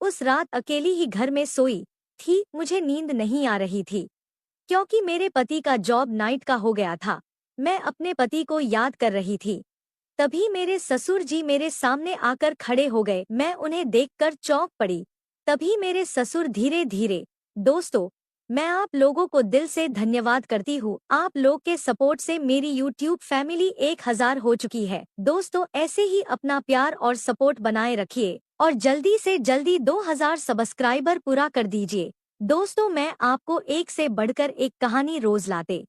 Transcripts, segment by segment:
उस रात अकेली ही घर में सोई थी, मुझे नींद नहीं आ रही थी क्योंकि मेरे पति का जॉब नाइट का हो गया था। मैं अपने पति को याद कर रही थी। तभी मेरे ससुर जी मेरे सामने आकर खड़े हो गए। मैं उन्हें देखकर चौंक पड़ी। तभी मेरे ससुर धीरे धीरे, दोस्तों, मैं आप लोगों को दिल से धन्यवाद करती हूँ। आप लोग के सपोर्ट से मेरी यूट्यूब फैमिली 1000 हो चुकी है। दोस्तों, ऐसे ही अपना प्यार और सपोर्ट बनाए रखिए और जल्दी से जल्दी 2000 सब्सक्राइबर पूरा कर दीजिए। दोस्तों, मैं आपको एक से बढ़कर एक कहानी रोज लाते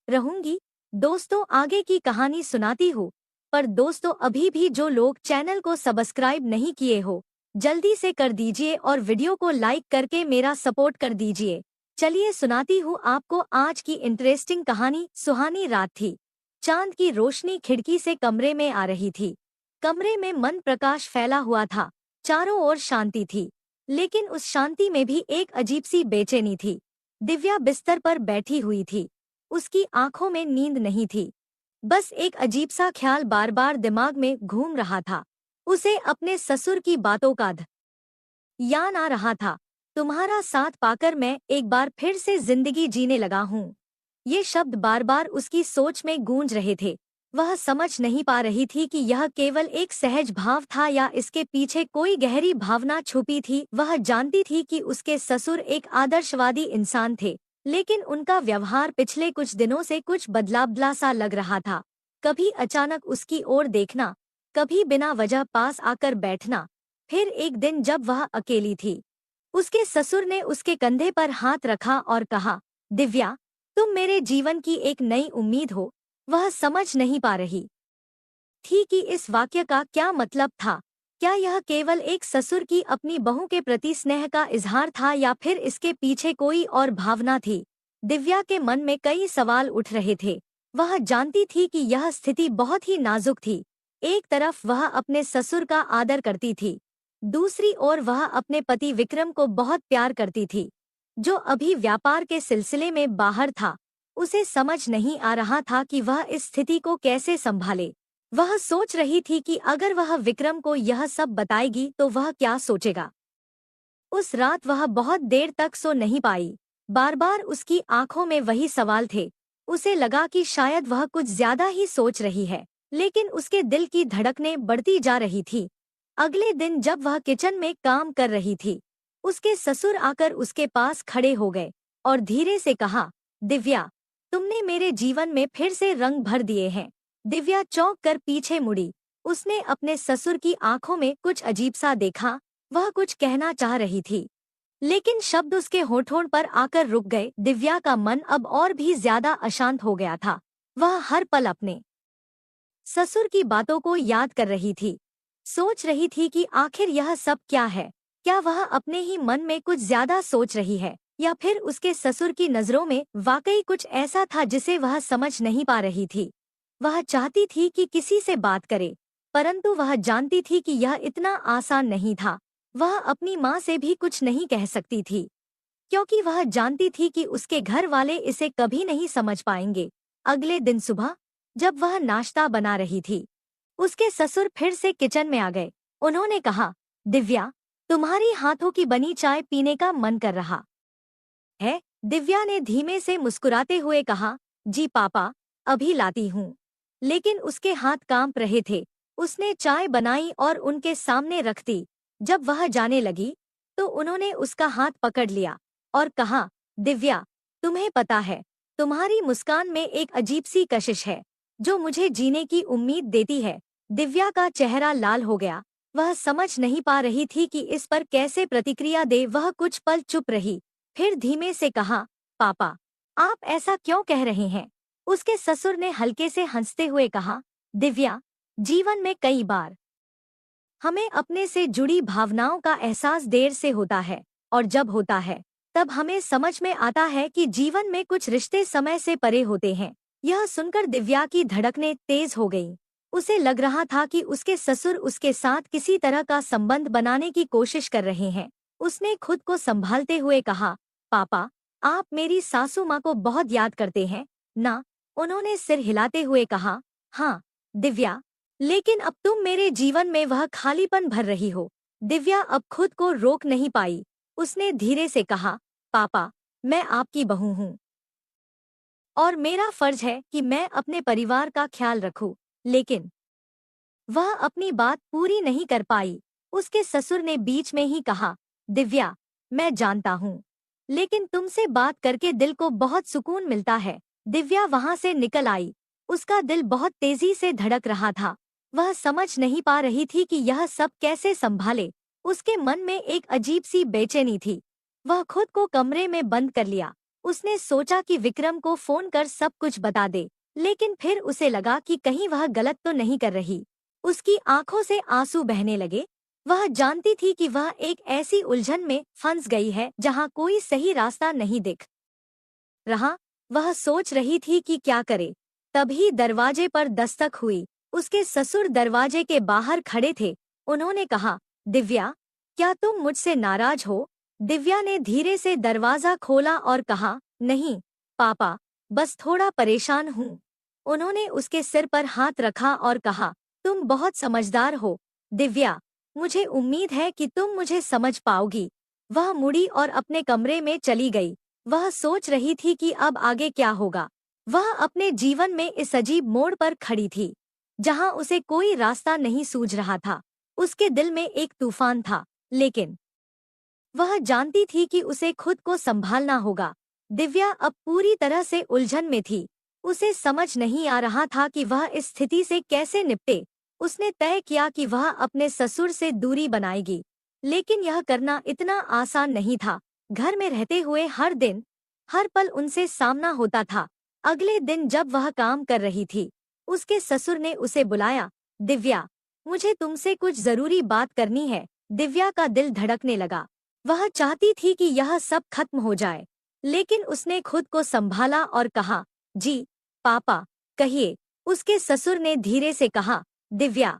रहूंगी। दोस्तों, आगे की कहानी सुनाती हूँ। पर दोस्तों, अभी भी जो लोग चैनल को सब्सक्राइब नहीं किए हो, जल्दी से कर दीजिए और वीडियो को लाइक करके मेरा सपोर्ट कर दीजिए। चलिए सुनाती हूँ आपको आज की इंटरेस्टिंग कहानी। सुहानी रात थी। चांद की रोशनी खिड़की से कमरे में आ रही थी। कमरे में मन प्रकाश फैला हुआ था। चारों ओर शांति थी, लेकिन उस शांति में भी एक अजीब सी बेचैनी थी। दिव्या बिस्तर पर बैठी हुई थी। उसकी आंखों में नींद नहीं थी। बस एक अजीब सा ख्याल बार बार दिमाग में घूम रहा था। उसे अपने ससुर की बातों का याद आ रहा था। तुम्हारा साथ पाकर मैं एक बार फिर से जिंदगी जीने लगा हूँ। ये शब्द बार बार उसकी सोच में गूंज रहे थे। वह समझ नहीं पा रही थी कि यह केवल एक सहज भाव था या इसके पीछे कोई गहरी भावना छुपी थी। वह जानती थी कि उसके ससुर एक आदर्शवादी इंसान थे, लेकिन उनका व्यवहार पिछले कुछ दिनों से कुछ बदला सा लग रहा था। कभी अचानक उसकी ओर देखना, कभी बिना वजह पास आकर बैठना। फिर एक दिन जब वह अकेली थी, उसके ससुर ने उसके कंधे पर हाथ रखा और कहा, दिव्या, तुम मेरे जीवन की एक नई उम्मीद हो। वह समझ नहीं पा रही थी कि इस वाक्य का क्या मतलब था। क्या यह केवल एक ससुर की अपनी बहू के प्रति स्नेह का इजहार था या फिर इसके पीछे कोई और भावना थी। दिव्या के मन में कई सवाल उठ रहे थे। वह जानती थी कि यह स्थिति बहुत ही नाजुक थी। एक तरफ वह अपने ससुर का आदर करती थी, दूसरी ओर वह अपने पति विक्रम को बहुत प्यार करती थी, जो अभी व्यापार के सिलसिले में बाहर था। उसे समझ नहीं आ रहा था कि वह इस स्थिति को कैसे संभाले। वह सोच रही थी कि अगर वह विक्रम को यह सब बताएगी तो वह क्या सोचेगा। उस रात वह बहुत देर तक सो नहीं पाई। बार बार उसकी आंखों में वही सवाल थे। उसे लगा कि शायद वह कुछ ज्यादा ही सोच रही है, लेकिन उसके दिल की धड़कनें बढ़ती जा रही थी। अगले दिन जब वह किचन में काम कर रही थी, उसके ससुर आकर उसके पास खड़े हो गए और धीरे से कहा, दिव्या, तुमने मेरे जीवन में फिर से रंग भर दिए हैं। दिव्या चौंक कर पीछे मुड़ी। उसने अपने ससुर की आंखों में कुछ अजीब सा देखा। वह कुछ कहना चाह रही थी, लेकिन शब्द उसके होठों पर आकर रुक गए। दिव्या का मन अब और भी ज्यादा अशांत हो गया था। वह हर पल अपने ससुर की बातों को याद कर रही थी। सोच रही थी कि आखिर यह सब क्या है। क्या वह अपने ही मन में कुछ ज्यादा सोच रही है या फिर उसके ससुर की नजरों में वाकई कुछ ऐसा था जिसे वह समझ नहीं पा रही थी। वह चाहती थी कि किसी से बात करे, परंतु वह जानती थी कि यह इतना आसान नहीं था। वह अपनी माँ से भी कुछ नहीं कह सकती थी, क्योंकि वह जानती थी कि उसके घर वाले इसे कभी नहीं समझ पाएंगे। अगले दिन सुबह जब वह नाश्ता बना रही थी, उसके ससुर फिर से किचन में आ गए। उन्होंने कहा, दिव्या, तुम्हारी हाथों की बनी चाय पीने का मन कर रहा है। दिव्या ने धीमे से मुस्कुराते हुए कहा, जी पापा, अभी लाती हूँ। लेकिन उसके हाथ कांप रहे थे। उसने चाय बनाई और उनके सामने रख दी। जब वह जाने लगी तो उन्होंने उसका हाथ पकड़ लिया और कहा, दिव्या, तुम्हें पता है, तुम्हारी मुस्कान में एक अजीब सी कशिश है जो मुझे जीने की उम्मीद देती है। दिव्या का चेहरा लाल हो गया। वह समझ नहीं पा रही थी कि इस पर कैसे प्रतिक्रिया दे। वह कुछ पल चुप रही, फिर धीमे से कहा, पापा, आप ऐसा क्यों कह रहे हैं। उसके ससुर ने हल्के से हंसते हुए कहा, दिव्या, जीवन में कई बार हमें अपने से जुड़ी भावनाओं का एहसास देर से होता है, और जब होता है तब हमें समझ में आता है कि जीवन में कुछ रिश्ते समय से परे होते हैं। यह सुनकर दिव्या की धड़कनें तेज हो गईं। उसे लग रहा था कि उसके ससुर उसके साथ किसी तरह का संबंध बनाने की कोशिश कर रहे हैं। उसने खुद को संभालते हुए कहा, पापा, आप मेरी सासू माँ को बहुत याद करते हैं ना। उन्होंने सिर हिलाते हुए कहा, हाँ दिव्या, लेकिन अब तुम मेरे जीवन में वह खालीपन भर रही हो दिव्या अब खुद को रोक नहीं पाई। उसने धीरे से कहा, पापा, मैं आपकी बहू हूँ और मेरा फर्ज है कि मैं अपने परिवार का ख्याल रखूं। लेकिन वह अपनी बात पूरी नहीं कर पाई। उसके ससुर ने बीच में ही कहा, दिव्या, मैं जानता हूँ, लेकिन तुमसे बात करके दिल को बहुत सुकून मिलता है। दिव्या वहां से निकल आई। उसका दिल बहुत तेजी से धड़क रहा था। वह समझ नहीं पा रही थी कि यह सब कैसे संभाले। उसके मन में एक अजीब सी बेचैनी थी। वह खुद को कमरे में बंद कर लिया। उसने सोचा कि विक्रम को फोन कर सब कुछ बता दे, लेकिन फिर उसे लगा कि कहीं वह गलत तो नहीं कर रही। उसकी आंखों से आंसू बहने लगे। वह जानती थी कि वह एक ऐसी उलझन में फंस गई है जहां कोई सही रास्ता नहीं दिख रहा। वह सोच रही थी कि क्या करे। तभी दरवाजे पर दस्तक हुई। उसके ससुर दरवाजे के बाहर खड़े थे। उन्होंने कहा, दिव्या, क्या तुम मुझसे नाराज हो? दिव्या ने धीरे से दरवाजा खोला और कहा, नहीं पापा, बस थोड़ा परेशान हूँ। उन्होंने उसके सिर पर हाथ रखा और कहा, तुम बहुत समझदार हो दिव्या, मुझे उम्मीद है कि तुम मुझे समझ पाओगी। वह मुड़ी और अपने कमरे में चली गई। वह सोच रही थी कि अब आगे क्या होगा। वह अपने जीवन में इस अजीब मोड़ पर खड़ी थी, जहां उसे कोई रास्ता नहीं सूझ रहा था। उसके दिल में एक तूफान था, लेकिन वह जानती थी कि उसे खुद को संभालना होगा। दिव्या अब पूरी तरह से उलझन में थी। उसे समझ नहीं आ रहा था कि वह इस स्थिति से कैसे निपटे। उसने तय किया कि वह अपने ससुर से दूरी बनाएगी, लेकिन यह करना इतना आसान नहीं था। घर में रहते हुए हर दिन, हर पल उनसे सामना होता था। अगले दिन जब वह काम कर रही थी, उसके ससुर ने उसे बुलाया। दिव्या, मुझे तुमसे कुछ जरूरी बात करनी है। दिव्या का दिल धड़कने लगा। वह चाहती थी कि यह सब खत्म हो जाए, लेकिन उसने खुद को संभाला और कहा, जी पापा, कहिए। उसके ससुर ने धीरे से कहा, दिव्या,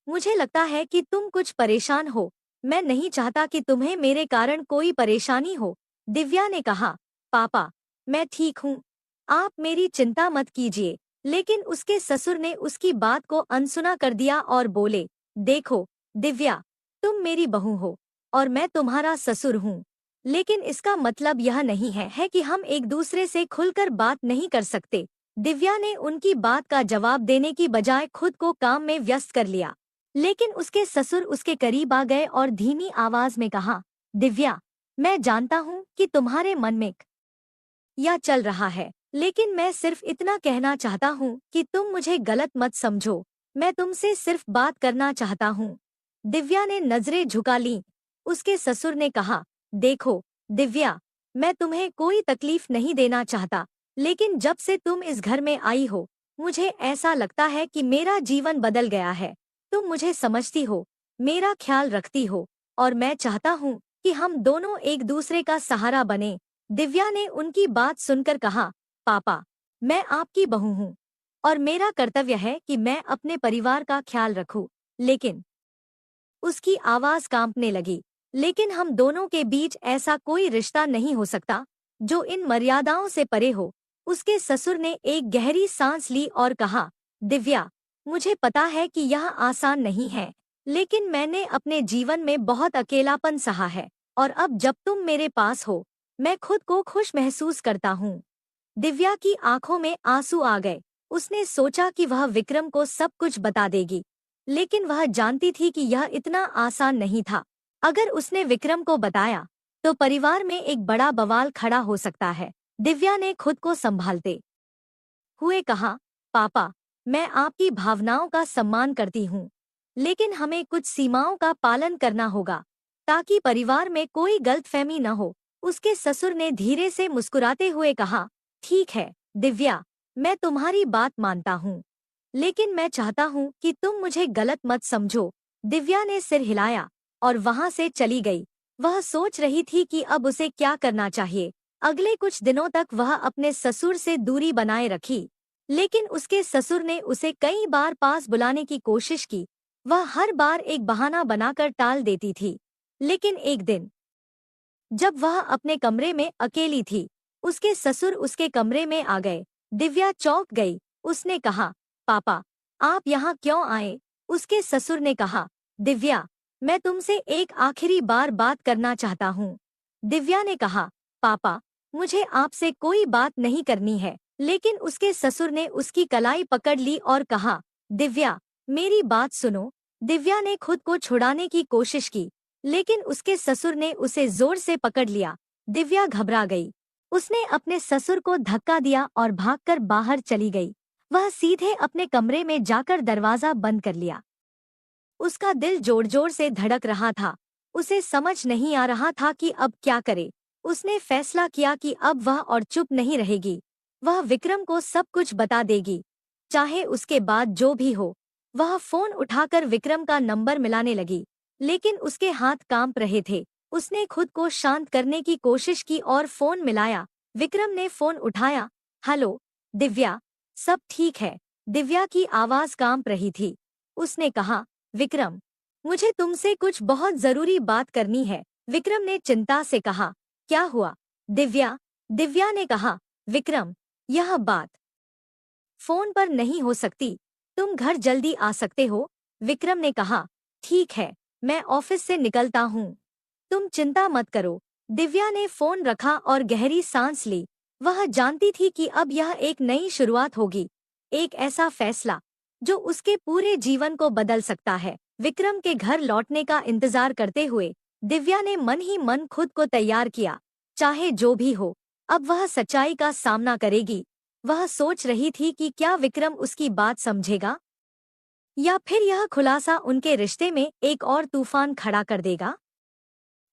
मुझे लगता है कि तुम कुछ परेशान हो। मैं नहीं चाहता कि तुम्हें मेरे कारण कोई परेशानी हो। दिव्या ने कहा, पापा, मैं ठीक हूँ, आप मेरी चिंता मत कीजिए। लेकिन उसके ससुर ने उसकी बात को अनसुना कर दिया और बोले, देखो दिव्या, तुम मेरी बहू हो और मैं तुम्हारा ससुर हूँ, लेकिन इसका मतलब यह नहीं है कि हम एक दूसरे से खुलकर बात नहीं कर सकते। दिव्या ने उनकी बात का जवाब देने की बजाय खुद को काम में व्यस्त कर लिया। लेकिन उसके ससुर उसके करीब आ गए और धीमी आवाज में कहा, दिव्या, मैं जानता हूँ कि तुम्हारे मन में या चल रहा है, लेकिन मैं सिर्फ इतना कहना चाहता हूँ कि तुम मुझे गलत मत समझो। मैं तुमसे सिर्फ बात करना चाहता हूँ। दिव्या ने नजरें झुका लीं। उसके ससुर ने कहा, देखो दिव्या, मैं तुम्हें कोई तकलीफ नहीं देना चाहता, लेकिन जब से तुम इस घर में आई हो, मुझे ऐसा लगता है कि मेरा जीवन बदल गया है। तुम मुझे समझती हो, मेरा ख्याल रखती हो, और मैं चाहता हूँ कि हम दोनों एक दूसरे का सहारा बने। दिव्या ने उनकी बात सुनकर कहा, पापा, मैं आपकी बहू हूँ और मेरा कर्तव्य है कि मैं अपने परिवार का ख्याल रखूं। लेकिन उसकी आवाज कांपने लगी, लेकिन हम दोनों के बीच ऐसा कोई रिश्ता नहीं हो सकता जो इन मर्यादाओं से परे हो। उसके ससुर ने एक गहरी सांस ली और कहा, दिव्या, मुझे पता है कि यह आसान नहीं है, लेकिन मैंने अपने जीवन में बहुत अकेलापन सहा है, और अब जब तुम मेरे पास हो, मैं खुद को खुश महसूस करता हूँ। दिव्या की आंखों में आंसू आ गए। उसने सोचा कि वह विक्रम को सब कुछ बता देगी, लेकिन वह जानती थी कि यह इतना आसान नहीं था। अगर उसने विक्रम को बताया, तो परिवार में एक बड़ा बवाल खड़ा हो सकता है। दिव्या ने खुद को संभालते हुए कहा, पापा, मैं आपकी भावनाओं का सम्मान करती हूँ, लेकिन हमें कुछ सीमाओं का पालन करना होगा, ताकि परिवार में कोई गलतफहमी न हो। उसके ससुर ने धीरे से मुस्कुराते हुए कहा, ठीक है दिव्या, मैं तुम्हारी बात मानता हूँ, लेकिन मैं चाहता हूँ कि तुम मुझे गलत मत समझो। दिव्या ने सिर हिलाया और वहां से चली गई। वह सोच रही थी कि अब उसे क्या करना चाहिए। अगले कुछ दिनों तक वह अपने ससुर से दूरी बनाए रखी, लेकिन उसके ससुर ने उसे कई बार पास बुलाने की कोशिश की। वह हर बार एक बहाना बनाकर टाल देती थी। लेकिन एक दिन जब वह अपने कमरे में अकेली थी, उसके ससुर उसके कमरे में आ गए। दिव्या चौंक गई। उसने कहा, पापा, आप यहाँ क्यों आए? उसके ससुर ने कहा, दिव्या, मैं तुमसे एक आखिरी बार बात करना चाहता हूँ। दिव्या ने कहा, पापा, मुझे आपसे कोई बात नहीं करनी है। लेकिन उसके ससुर ने उसकी कलाई पकड़ ली और कहा, दिव्या, मेरी बात सुनो। दिव्या ने खुद को छुड़ाने की कोशिश की, लेकिन उसके ससुर ने उसे जोर से पकड़ लिया। दिव्या घबरा गई। उसने अपने ससुर को धक्का दिया और भागकर बाहर चली गई। वह सीधे अपने कमरे में जाकर दरवाजा बंद कर लिया। उसका दिल जोर जोर से धड़क रहा था। उसे समझ नहीं आ रहा था कि अब क्या करे। उसने फैसला किया कि अब वह और चुप नहीं रहेगी। वह विक्रम को सब कुछ बता देगी, चाहे उसके बाद जो भी हो। वह फोन उठाकर विक्रम का नंबर मिलाने लगी, लेकिन उसके हाथ कांप रहे थे। उसने खुद को शांत करने की कोशिश की और फोन मिलाया। विक्रम ने फोन उठाया। हेलो दिव्या, सब ठीक है? दिव्या की आवाज कांप रही थी। उसने कहा, विक्रम, मुझे तुमसे कुछ बहुत जरूरी बात करनी है। विक्रम ने चिंता से कहा, क्या हुआ? दिव्या ने कहा, विक्रम, यह बात फोन पर नहीं हो सकती। तुम घर जल्दी आ सकते हो? विक्रम ने कहा, ठीक है, मैं ऑफिस से निकलता हूँ। तुम चिंता मत करो। दिव्या ने फोन रखा और गहरी सांस ली। वह जानती थी कि अब यह एक नई शुरुआत होगी, एक ऐसा फैसला जो उसके पूरे जीवन को बदल सकता है। विक्रम के घर लौटने का इंतजार करते हुए दिव्या ने मन ही मन खुद को तैयार किया। चाहे जो भी हो, अब वह सच्चाई का सामना करेगी। वह सोच रही थी कि क्या विक्रम उसकी बात समझेगा, या फिर यह खुलासा उनके रिश्ते में एक और तूफान खड़ा कर देगा।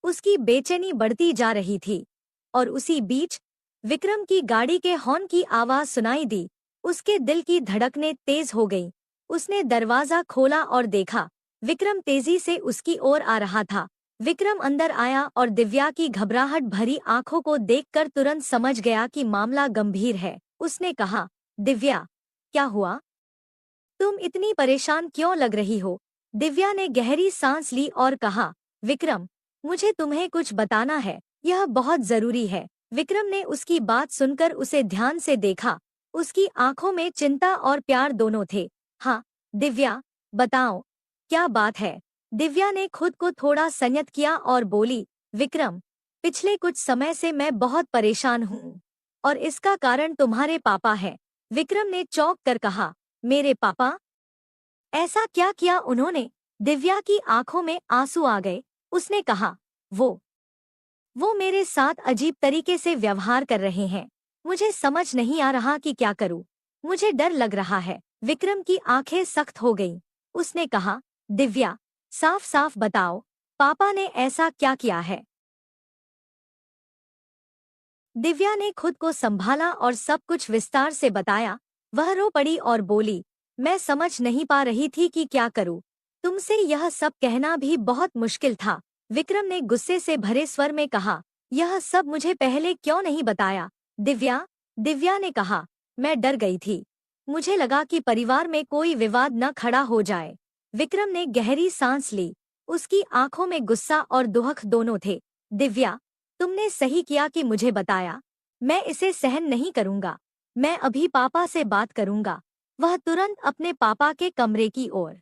उसकी बेचैनी बढ़ती जा रही थी, और उसी बीच विक्रम की गाड़ी के हॉर्न की आवाज सुनाई दी। उसके दिल की धड़कनें तेज हो गईं। उसने दरवाजा खोला और देखा, विक्रम तेजी से उसकी ओर आ रहा था। विक्रम अंदर आया और दिव्या की घबराहट भरी आंखों को देखकर तुरंत समझ गया कि मामला गंभीर है। उसने कहा, दिव्या, क्या हुआ? तुम इतनी परेशान क्यों लग रही हो? दिव्या ने गहरी सांस ली और कहा, विक्रम, मुझे तुम्हें कुछ बताना है। यह बहुत जरूरी है। विक्रम ने उसकी बात सुनकर उसे ध्यान से देखा। उसकी आंखों में चिंता और प्यार दोनों थे। हाँ दिव्या, बताओ, क्या बात है? दिव्या ने खुद को थोड़ा संयत किया और बोली, विक्रम, पिछले कुछ समय से मैं बहुत परेशान हूँ, और इसका कारण तुम्हारे पापा है। विक्रम ने चौंक कर कहा, मेरे पापा? ऐसा क्या किया उन्होंने? दिव्या की आंखों में आंसू आ गए। उसने कहा, वो मेरे साथ अजीब तरीके से व्यवहार कर रहे हैं। मुझे समझ नहीं आ रहा कि क्या करूं। मुझे डर लग रहा है। विक्रम की आंखें सख्त हो गईं। उसने कहा, दिव्या, साफ साफ बताओ, पापा ने ऐसा क्या किया है? दिव्या ने खुद को संभाला और सब कुछ विस्तार से बताया। वह रो पड़ी और बोली, मैं समझ नहीं पा रही थी कि क्या करूं। तुमसे यह सब कहना भी बहुत मुश्किल था। विक्रम ने गुस्से से भरे स्वर में कहा, यह सब मुझे पहले क्यों नहीं बताया? दिव्या ने कहा, मैं डर गई थी। मुझे लगा कि परिवार में कोई विवाद न खड़ा हो जाए। विक्रम ने गहरी सांस ली। उसकी आंखों में गुस्सा और दुहख दोनों थे। दिव्या, तुमने सही किया कि मुझे बताया। मैं इसे सहन नहीं करूंगा। मैं अभी पापा से बात करूंगा। वह तुरंत अपने पापा के कमरे की ओर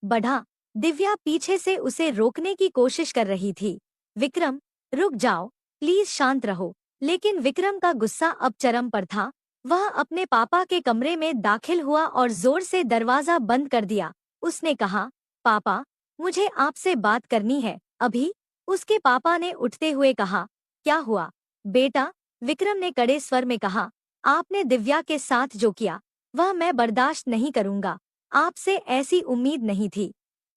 बढ़ा। दिव्या पीछे से उसे रोकने की कोशिश कर रही थी। विक्रम, रुक जाओ, प्लीज शांत रहो। लेकिन विक्रम का गुस्सा अब चरम पर था। वह अपने पापा के कमरे में दाखिल हुआ और जोर से दरवाजा बंद कर दिया। उसने कहा, पापा, मुझे आपसे बात करनी है, अभी। उसके पापा ने उठते हुए कहा, क्या हुआ बेटा? विक्रम ने कड़े स्वर में कहा, आपने दिव्या के साथ जो किया, वह मैं बर्दाश्त नहीं करूंगा। आपसे ऐसी उम्मीद नहीं थी।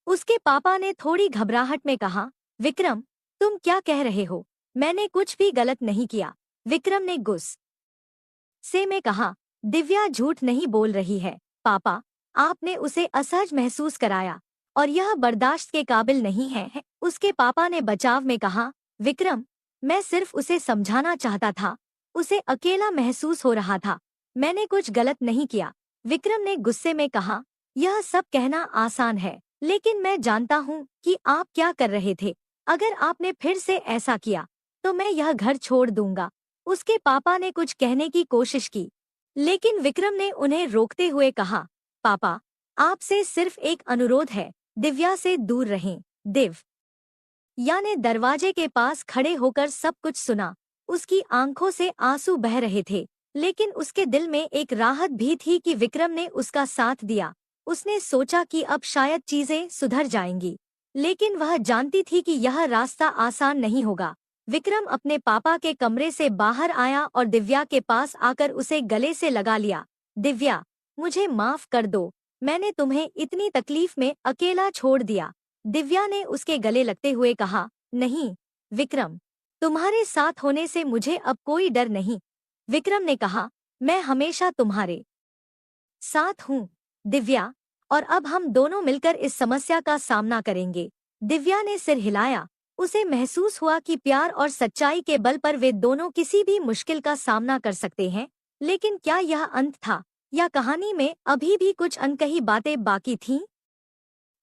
उसके पापा ने थोड़ी घबराहट में कहा, विक्रम, तुम क्या कह रहे हो? मैंने कुछ भी गलत नहीं किया। विक्रम ने गुस्से में कहा, दिव्या झूठ नहीं बोल रही है। पापा, आपने उसे असहज महसूस कराया, और यह बर्दाश्त के काबिल नहीं है। उसके पापा ने बचाव में कहा, विक्रम, मैं सिर्फ उसे समझाना चाहता था। उसे अकेला महसूस हो रहा था। मैंने कुछ गलत नहीं किया। विक्रम ने गुस्से में कहा, यह सब कहना आसान है, लेकिन मैं जानता हूँ कि आप क्या कर रहे थे। अगर आपने फिर से ऐसा किया, तो मैं यह घर छोड़ दूंगा। उसके पापा ने कुछ कहने की कोशिश की, लेकिन विक्रम ने उन्हें रोकते हुए कहा, पापा, आपसे सिर्फ एक अनुरोध है, दिव्या से दूर रहें। दिव्या ने दरवाजे के पास खड़े होकर सब कुछ सुना। उसकी आंखों से आंसू बह रहे थे, लेकिन उसके दिल में एक राहत भी थी कि विक्रम ने उसका साथ दिया। उसने सोचा कि अब शायद चीजें सुधर जाएंगी, लेकिन वह जानती थी कि यह रास्ता आसान नहीं होगा। विक्रम अपने पापा के कमरे से बाहर आया और दिव्या के पास आकर उसे गले से लगा लिया। दिव्या, मुझे माफ कर दो, मैंने तुम्हें इतनी तकलीफ में अकेला छोड़ दिया। दिव्या ने उसके गले लगते हुए कहा, नहीं विक्रम, तुम्हारे साथ होने से मुझे अब कोई डर नहीं। विक्रम ने कहा, मैं हमेशा तुम्हारे साथ हूँ दिव्या, और अब हम दोनों मिलकर इस समस्या का सामना करेंगे। दिव्या ने सिर हिलाया। उसे महसूस हुआ कि प्यार और सच्चाई के बल पर वे दोनों किसी भी मुश्किल का सामना कर सकते हैं। लेकिन क्या यह अंत था, या कहानी में अभी भी कुछ अनकही बातें बाकी थीं?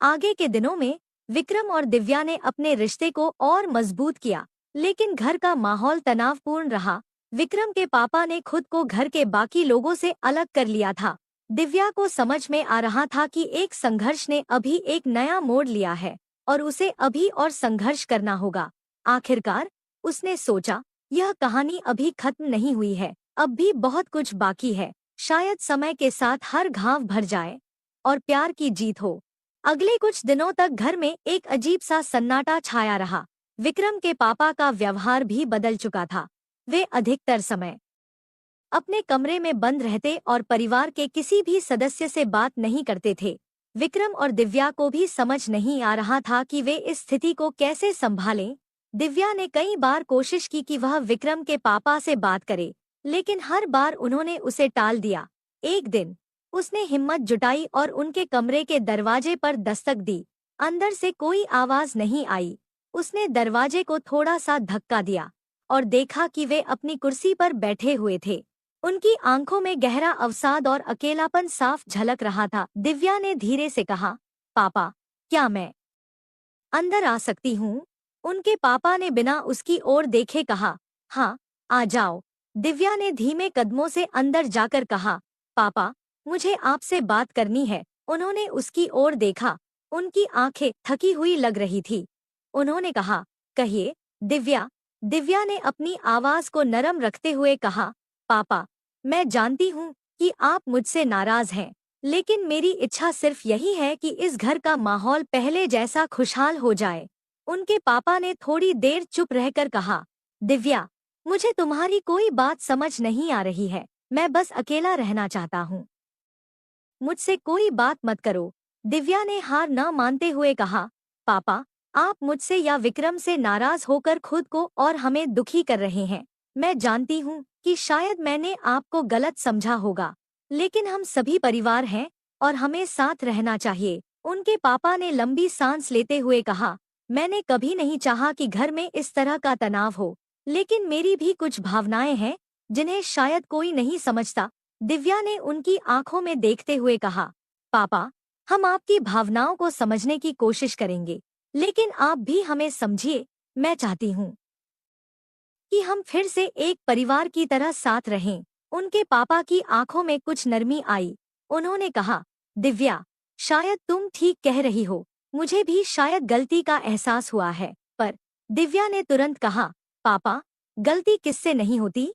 आगे के दिनों में विक्रम और दिव्या ने अपने रिश्ते को और मजबूत किया, लेकिन घर का माहौल तनावपूर्ण रहा। विक्रम के पापा ने खुद को घर के बाकी लोगों से अलग कर लिया था। दिव्या को समझ में आ रहा था कि एक संघर्ष ने अभी एक नया मोड़ लिया है और उसे अभी और संघर्ष करना होगा। आखिरकार उसने सोचा, यह कहानी अभी खत्म नहीं हुई है, अब भी बहुत कुछ बाकी है। शायद समय के साथ हर घाव भर जाए और प्यार की जीत हो। अगले कुछ दिनों तक घर में एक अजीब सा सन्नाटा छाया रहा। विक्रम के पापा का व्यवहार भी बदल चुका था। वे अधिकतर समय अपने कमरे में बंद रहते और परिवार के किसी भी सदस्य से बात नहीं करते थे। विक्रम और दिव्या को भी समझ नहीं आ रहा था कि वे इस स्थिति को कैसे संभालें। दिव्या ने कई बार कोशिश की कि वह विक्रम के पापा से बात करे, लेकिन हर बार उन्होंने उसे टाल दिया। एक दिन उसने हिम्मत जुटाई और उनके कमरे के दरवाजे पर दस्तक दी। अंदर से कोई आवाज नहीं आई। उसने दरवाजे को थोड़ा सा धक्का दिया और देखा कि वे अपनी कुर्सी पर बैठे हुए थे। उनकी आंखों में गहरा अवसाद और अकेलापन साफ झलक रहा था। दिव्या ने धीरे से कहा, पापा, क्या मैं अंदर आ सकती हूँ? उनके पापा ने बिना उसकी ओर देखे कहा, हाँ, आ जाओ। दिव्या ने धीमे कदमों से अंदर जाकर कहा, पापा, मुझे आपसे बात करनी है। उन्होंने उसकी ओर देखा। उनकी आंखें थकी हुई लग रही थी। उन्होंने कहा, कहिए दिव्या। दिव्या ने अपनी आवाज को नरम रखते हुए कहा, पापा, मैं जानती हूँ कि आप मुझसे नाराज हैं, लेकिन मेरी इच्छा सिर्फ यही है कि इस घर का माहौल पहले जैसा खुशहाल हो जाए। उनके पापा ने थोड़ी देर चुप रहकर कहा, दिव्या, मुझे तुम्हारी कोई बात समझ नहीं आ रही है। मैं बस अकेला रहना चाहता हूँ, मुझसे कोई बात मत करो। दिव्या ने हार न मानते हुए कहा, पापा, आप मुझसे या विक्रम से नाराज होकर खुद को और हमें दुखी कर रहे हैं। मैं जानती हूँ कि शायद मैंने आपको गलत समझा होगा, लेकिन हम सभी परिवार हैं और हमें साथ रहना चाहिए। उनके पापा ने लंबी सांस लेते हुए कहा, मैंने कभी नहीं चाहा कि घर में इस तरह का तनाव हो, लेकिन मेरी भी कुछ भावनाएं हैं जिन्हें शायद कोई नहीं समझता। दिव्या ने उनकी आंखों में देखते हुए कहा, पापा, हम आपकी भावनाओं को समझने की कोशिश करेंगे, लेकिन आप भी हमें समझिए। मैं चाहती हूँ कि हम फिर से एक परिवार की तरह साथ रहें। उनके पापा की आंखों में कुछ नरमी आई। उन्होंने कहा, दिव्या, शायद तुम ठीक कह रही हो। मुझे भी शायद गलती का एहसास हुआ है। पर दिव्या ने तुरंत कहा, पापा, गलती किससे नहीं होती?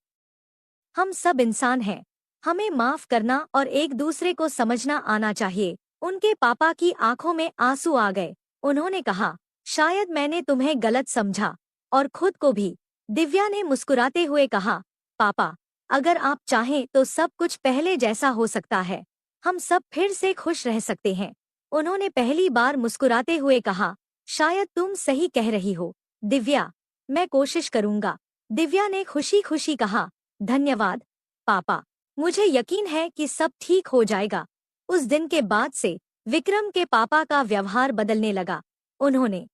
हम सब इंसान हैं। हमें माफ करना और एक दूसरे को समझना आना चाहिए। उनके पापा की आंखों में आंसू आ गए। उन्होंने कहा, शायद मैंने तुम्हें गलत समझा, और खुद को भी। दिव्या ने मुस्कुराते हुए कहा, पापा, अगर आप चाहें तो सब कुछ पहले जैसा हो सकता है। हम सब फिर से खुश रह सकते हैं। उन्होंने पहली बार मुस्कुराते हुए कहा, शायद तुम सही कह रही हो दिव्या, मैं कोशिश करूंगा। दिव्या ने खुशी खुशी कहा, धन्यवाद पापा, मुझे यकीन है कि सब ठीक हो जाएगा। उस दिन के बाद से विक्रम के पापा का व्यवहार बदलने लगा। उन्होंने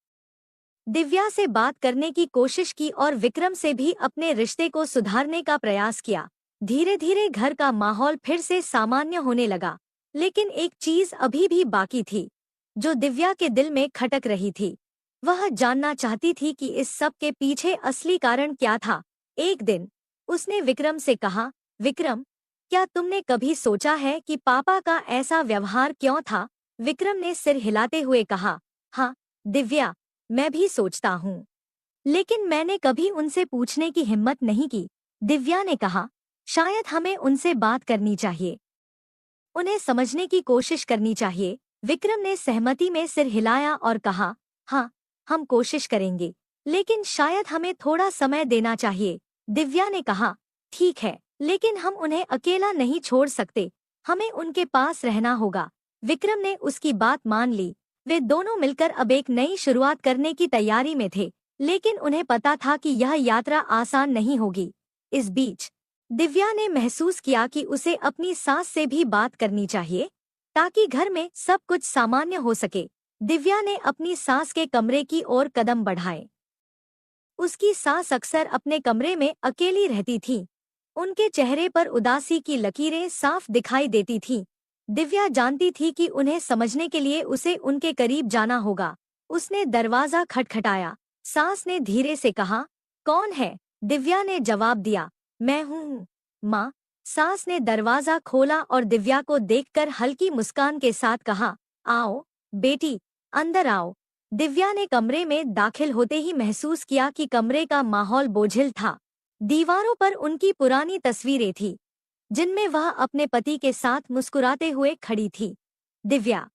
दिव्या से बात करने की कोशिश की और विक्रम से भी अपने रिश्ते को सुधारने का प्रयास किया। धीरे धीरे घर का माहौल फिर से सामान्य होने लगा, लेकिन एक चीज अभी भी बाकी थी, जो दिव्या के दिल में खटक रही थी। वह जानना चाहती थी कि इस सब के पीछे असली कारण क्या था। एक दिन उसने विक्रम से कहा, विक्रम, क्या तुमने कभी सोचा है कि पापा का ऐसा व्यवहार क्यों था? विक्रम ने सिर हिलाते हुए कहा, हाँ दिव्या, मैं भी सोचता हूँ, लेकिन मैंने कभी उनसे पूछने की हिम्मत नहीं की। दिव्या ने कहा, शायद हमें उनसे बात करनी चाहिए, उन्हें समझने की कोशिश करनी चाहिए। विक्रम ने सहमति में सिर हिलाया और कहा, हाँ, हम कोशिश करेंगे, लेकिन शायद हमें थोड़ा समय देना चाहिए। दिव्या ने कहा, ठीक है, लेकिन हम उन्हें अकेला नहीं छोड़ सकते, हमें उनके पास रहना होगा। विक्रम ने उसकी बात मान ली। वे दोनों मिलकर अब एक नई शुरुआत करने की तैयारी में थे, लेकिन उन्हें पता था कि यह यात्रा आसान नहीं होगी। इस बीच दिव्या ने महसूस किया कि उसे अपनी सास से भी बात करनी चाहिए, ताकि घर में सब कुछ सामान्य हो सके। दिव्या ने अपनी सास के कमरे की ओर कदम बढ़ाए। उसकी सास अक्सर अपने कमरे में अकेली रहती थी। उनके चेहरे पर उदासी की लकीरें साफ दिखाई देती थीं। दिव्या जानती थी कि उन्हें समझने के लिए उसे उनके करीब जाना होगा। उसने दरवाजा खटखटाया। सास ने धीरे से कहा, कौन है? दिव्या ने जवाब दिया, मैं हूँ, माँ। सास ने दरवाजा खोला और दिव्या को देखकर हल्की मुस्कान के साथ कहा, आओ बेटी, अंदर आओ। दिव्या ने कमरे में दाखिल होते ही महसूस किया कि कमरे का माहौल बोझिल था। दीवारों पर उनकी पुरानी तस्वीरें थीं, जिनमें वह अपने पति के साथ मुस्कुराते हुए खड़ी थी। दिव्या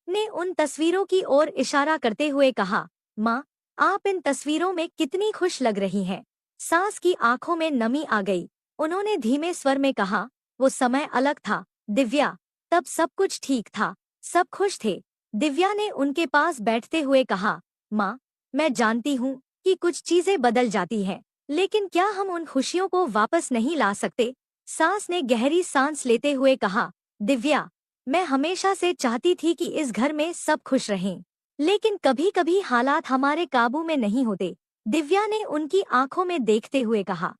ने उन तस्वीरों की ओर इशारा करते हुए कहा, माँ, आप इन तस्वीरों में कितनी खुश लग रही हैं। सास की आंखों में नमी आ गई। उन्होंने धीमे स्वर में कहा, वो समय अलग था दिव्या, तब सब कुछ ठीक था, सब खुश थे। दिव्या ने उनके पास बैठते हुए कहा, माँ, मैं जानती हूँ कि कुछ चीजें बदल जाती हैं, लेकिन क्या हम उन खुशियों को वापस नहीं ला सकते? सास ने गहरी सांस लेते हुए कहा, दिव्या, मैं हमेशा से चाहती थी कि इस घर में सब खुश रहें, लेकिन कभी-कभी हालात हमारे काबू में नहीं होते। दिव्या ने उनकी आंखों में देखते हुए कहा,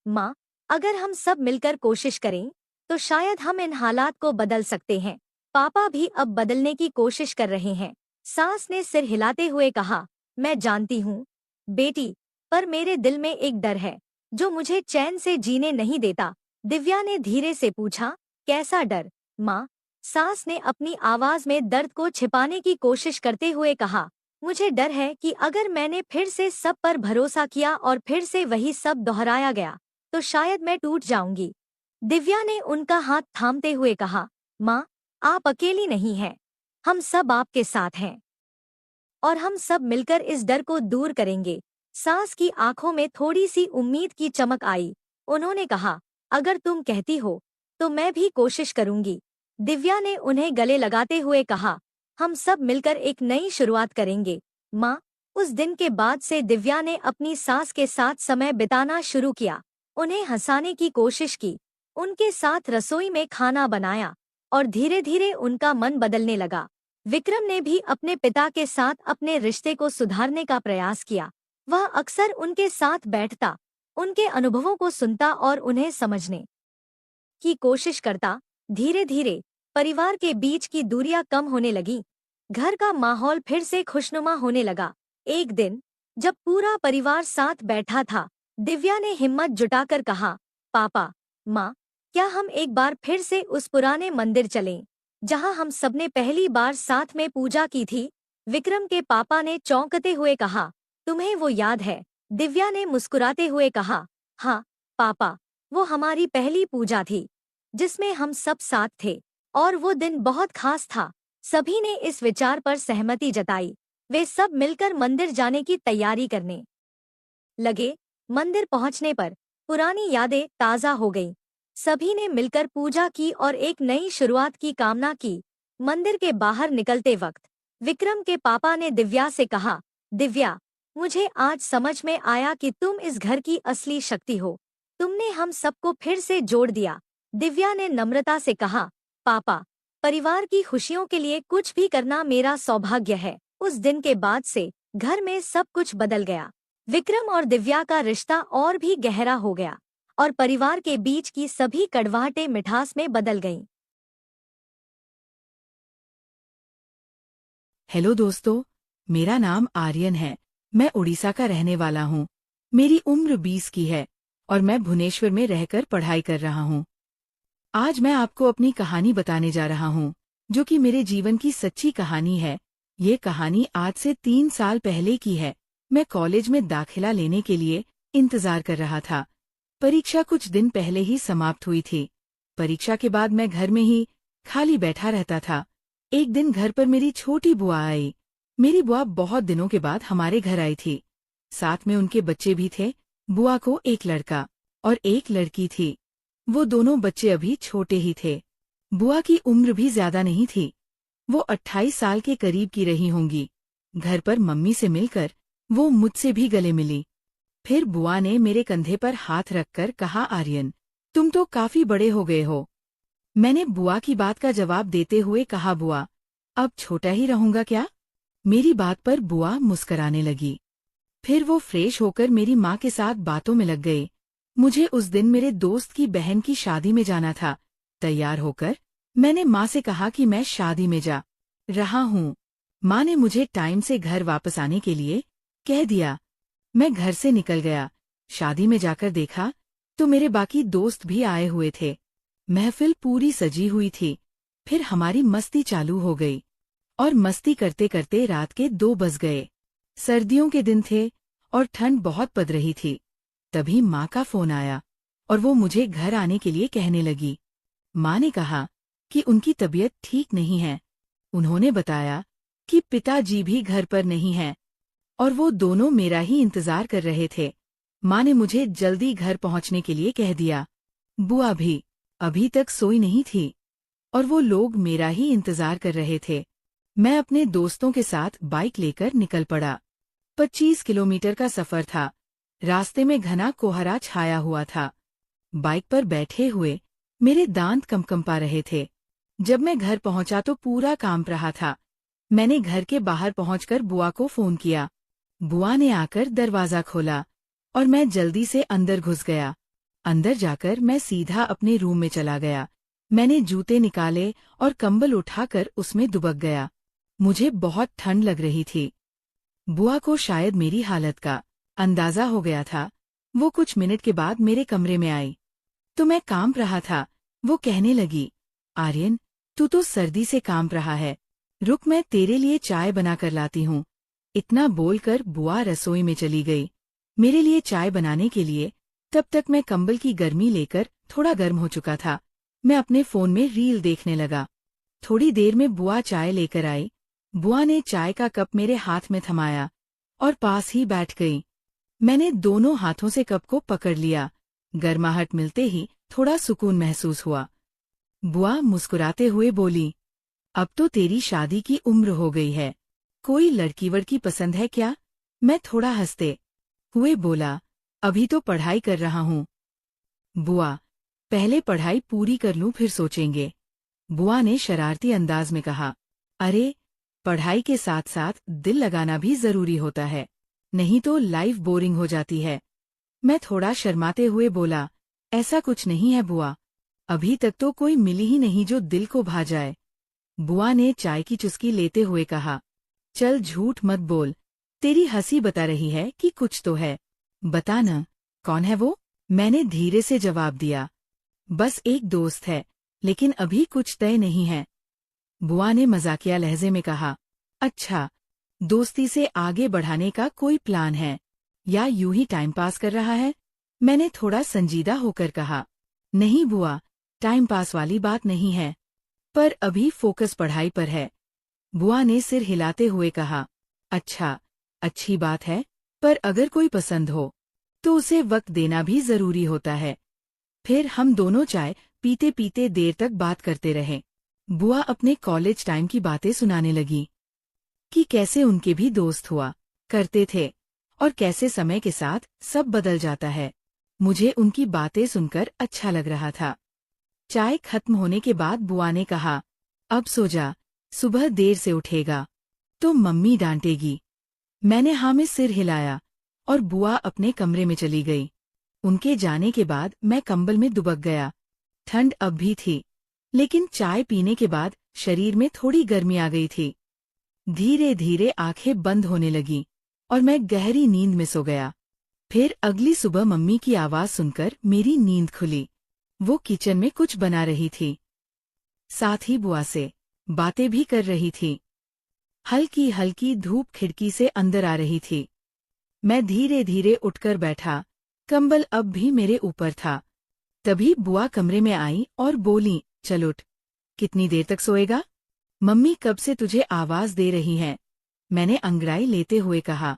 माँ, अगर हम सब मिलकर कोशिश करें, तो शायद हम इन हालात को बदल सकते हैं। पापा भी अब बदलने की कोशिश कर रहे हैं। सास ने सिर हिलाते हुए कहा, मैं जानती हूँ, बेटी, पर मेरे दिल में एक डर है, जो मुझे चैन से जीने नहीं देता। दिव्या ने धीरे से पूछा, कैसा डर, माँ? सास ने अपनी आवाज में दर्द को छिपाने की कोशिश करते हुए कहा, मुझे डर है कि अगर मैंने फिर से सब पर भरोसा किया और फिर से वही सब दोहराया गया, तो शायद मैं टूट जाऊंगी। दिव्या ने उनका हाथ थामते हुए कहा, माँ, आप अकेली नहीं हैं, हम सब आपके साथ हैं, और हम सब मिलकर इस डर को दूर करेंगे। सास की आंखों में थोड़ी सी उम्मीद की चमक आई। उन्होंने कहा, अगर तुम कहती हो, तो मैं भी कोशिश करूंगी। दिव्या ने उन्हें गले लगाते हुए कहा, हम सब मिलकर एक नई शुरुआत करेंगे। माँ, उस दिन के बाद से दिव्या ने अपनी सास के साथ समय बिताना शुरू किया, उन्हें हंसाने की कोशिश की, उनके साथ रसोई में खाना बनाया, और धीरे धीरे उनका मन बदलने लगा। विक्रम ने भी अपने पिता के साथ अपने रिश्ते को सुधारने का प्रयास किया। वह अक्सर उनके साथ बैठता, उनके अनुभवों को सुनता और उन्हें समझने की कोशिश करता। धीरे धीरे परिवार के बीच की दूरियां कम होने लगी। घर का माहौल फिर से खुशनुमा होने लगा। एक दिन जब पूरा परिवार साथ बैठा था, दिव्या ने हिम्मत जुटाकर कहा, पापा, माँ, क्या हम एक बार फिर से उस पुराने मंदिर चलें, जहां हम सबने पहली बार साथ में पूजा की थी? विक्रम के पापा ने चौंकते हुए कहा, तुम्हें वो याद है? दिव्या ने मुस्कुराते हुए कहा, हाँ पापा, वो हमारी पहली पूजा थी, जिसमें हम सब साथ थे, और वो दिन बहुत खास था। सभी ने इस विचार पर सहमति जताई। वे सब मिलकर मंदिर जाने की तैयारी करने लगे। मंदिर पहुंचने पर पुरानी यादें ताज़ा हो गईं। सभी ने मिलकर पूजा की और एक नई शुरुआत की कामना की। मंदिर के बाहर निकलते वक्त विक्रम के पापा ने दिव्या से कहा, दिव्या, मुझे आज समझ में आया कि तुम इस घर की असली शक्ति हो। तुमने हम सबको फिर से जोड़ दिया। दिव्या ने नम्रता से कहा, पापा, परिवार की खुशियों के लिए कुछ भी करना मेरा सौभाग्य है। उस दिन के बाद से घर में सब कुछ बदल गया। विक्रम और दिव्या का रिश्ता और भी गहरा हो गया, और परिवार के बीच की सभी कड़वाहटें मिठास में बदल गईं। हेलो दोस्तों, मेरा नाम आर्यन है। मैं उड़ीसा का रहने वाला हूँ। मेरी उम्र 20 की है और मैं भुवनेश्वर में रहकर पढ़ाई कर रहा हूँ। आज मैं आपको अपनी कहानी बताने जा रहा हूँ, जो कि मेरे जीवन की सच्ची कहानी है। ये कहानी आज से 3 साल पहले की है। मैं कॉलेज में दाखिला लेने के लिए इंतजार कर रहा था। परीक्षा कुछ दिन पहले ही समाप्त हुई थी। परीक्षा के बाद मैं घर में ही खाली बैठा रहता था। एक दिन घर पर मेरी छोटी बुआ आई। मेरी बुआ बहुत दिनों के बाद हमारे घर आई थी। साथ में उनके बच्चे भी थे। बुआ को एक लड़का और एक लड़की थी। वो दोनों बच्चे अभी छोटे ही थे। बुआ की उम्र भी ज्यादा नहीं थी। वो 28 साल के करीब की रही होंगी। घर पर मम्मी से मिलकर वो मुझसे भी गले मिली। फिर बुआ ने मेरे कंधे पर हाथ रखकर कहा, आर्यन, तुम तो काफी बड़े हो गए हो। मैंने बुआ की बात का जवाब देते हुए कहा, बुआ, अब छोटा ही रहूंगा क्या? मेरी बात पर बुआ मुस्कराने लगी। फिर वो फ्रेश होकर मेरी माँ के साथ बातों में लग गए। मुझे उस दिन मेरे दोस्त की बहन की शादी में जाना था। तैयार होकर मैंने माँ से कहा कि मैं शादी में जा रहा हूँ। माँ ने मुझे टाइम से घर वापस आने के लिए कह दिया। मैं घर से निकल गया। शादी में जाकर देखा तो मेरे बाकी दोस्त भी आए हुए थे। महफिल पूरी सजी हुई थी। फिर हमारी मस्ती चालू हो गई और मस्ती करते करते रात के 2 बज गए। सर्दियों के दिन थे और ठंड बहुत पड़ रही थी। तभी माँ का फोन आया और वो मुझे घर आने के लिए कहने लगी। माँ ने कहा कि उनकी तबीयत ठीक नहीं है। उन्होंने बताया कि पिताजी भी घर पर नहीं हैं और वो दोनों मेरा ही इंतजार कर रहे थे। माँ ने मुझे जल्दी घर पहुंचने के लिए कह दिया। बुआ भी अभी तक सोई नहीं थी और वो लोग मेरा ही इंतजार कर रहे थे। मैं अपने दोस्तों के साथ बाइक लेकर निकल पड़ा। 25 किलोमीटर का सफर था। रास्ते में घना कोहरा छाया हुआ था। बाइक पर बैठे हुए मेरे दांत कंपा रहे थे। जब मैं घर पहुंचा तो पूरा कांप रहा था। मैंने घर के बाहर पहुंचकर बुआ को फोन किया। बुआ ने आकर दरवाजा खोला और मैं जल्दी से अंदर घुस गया। अंदर जाकर मैं सीधा अपने रूम में चला गया। मैंने जूते निकाले और कंबल उठाकर उसमें दुबक गया। मुझे बहुत ठंड लग रही थी। बुआ को शायद मेरी हालत का अंदाजा हो गया था। वो कुछ मिनट के बाद मेरे कमरे में आई तो मैं कांप रहा था। वो कहने लगी, आर्यन, तू तो सर्दी से कांप रहा है। रुक, मैं तेरे लिए चाय बनाकर लाती हूँ। इतना बोलकर बुआ रसोई में चली गई मेरे लिए चाय बनाने के लिए। तब तक मैं कंबल की गर्मी लेकर थोड़ा गर्म हो चुका था। मैं अपने फोन में रील देखने लगा। थोड़ी देर में बुआ चाय लेकर आई। बुआ ने चाय का कप मेरे हाथ में थमाया और पास ही बैठ गई। मैंने दोनों हाथों से कप को पकड़ लिया। गर्माहट मिलते ही थोड़ा सुकून महसूस हुआ। बुआ मुस्कुराते हुए बोली, अब तो तेरी शादी की उम्र हो गई है। कोई लड़की वड़की पसंद है क्या? मैं थोड़ा हंसते हुए बोला, अभी तो पढ़ाई कर रहा हूँ। बुआ, पहले पढ़ाई पूरी कर लूं फिर सोचेंगे। बुआ ने शरारती अंदाज में कहा, अरे, पढ़ाई के साथ साथ दिल लगाना भी जरूरी होता है, नहीं तो लाइफ बोरिंग हो जाती है। मैं थोड़ा शर्माते हुए बोला, ऐसा कुछ नहीं है बुआ, अभी तक तो कोई मिली ही नहीं जो दिल को भा जाए। बुआ ने चाय की चुस्की लेते हुए कहा, चल झूठ मत बोल, तेरी हंसी बता रही है कि कुछ तो है। बता न, कौन है वो? मैंने धीरे से जवाब दिया, बस एक दोस्त है, लेकिन अभी कुछ तय नहीं है। बुआ ने मजाकिया लहजे में कहा, अच्छा, दोस्ती से आगे बढ़ाने का कोई प्लान है या यूं ही टाइम पास कर रहा है? मैंने थोड़ा संजीदा होकर कहा, नहीं बुआ, टाइम पास वाली बात नहीं है, पर अभी फोकस पढ़ाई पर है। बुआ ने सिर हिलाते हुए कहा, अच्छा, अच्छी बात है, पर अगर कोई पसंद हो तो उसे वक्त देना भी जरूरी होता है। फिर हम दोनों चाय पीते पीते देर तक बात करते रहे। बुआ अपने कॉलेज टाइम की बातें सुनाने लगी कि कैसे उनके भी दोस्त हुआ करते थे और कैसे समय के साथ सब बदल जाता है। मुझे उनकी बातें सुनकर अच्छा लग रहा था। चाय खत्म होने के बाद बुआ ने कहा, अब सो जा, सुबह देर से उठेगा तो मम्मी डांटेगी। मैंने हाँ में सिर हिलाया और बुआ अपने कमरे में चली गई। उनके जाने के बाद मैं कंबल में दुबक गया। ठंड अब भी थी, लेकिन चाय पीने के बाद शरीर में थोड़ी गर्मी आ गई थी। धीरे धीरे आंखें बंद होने लगीं और मैं गहरी नींद में सो गया। फिर अगली सुबह मम्मी की आवाज सुनकर मेरी नींद खुली। वो किचन में कुछ बना रही थी, साथ ही बुआ से बातें भी कर रही थी। हल्की हल्की धूप खिड़की से अंदर आ रही थी। मैं धीरे धीरे उठकर बैठा, कंबल अब भी मेरे ऊपर था। तभी बुआ कमरे में आई और बोली, चल उठ, कितनी देर तक सोएगा? मम्मी कब से तुझे आवाज दे रही हैं। मैंने अंगड़ाई लेते हुए कहा,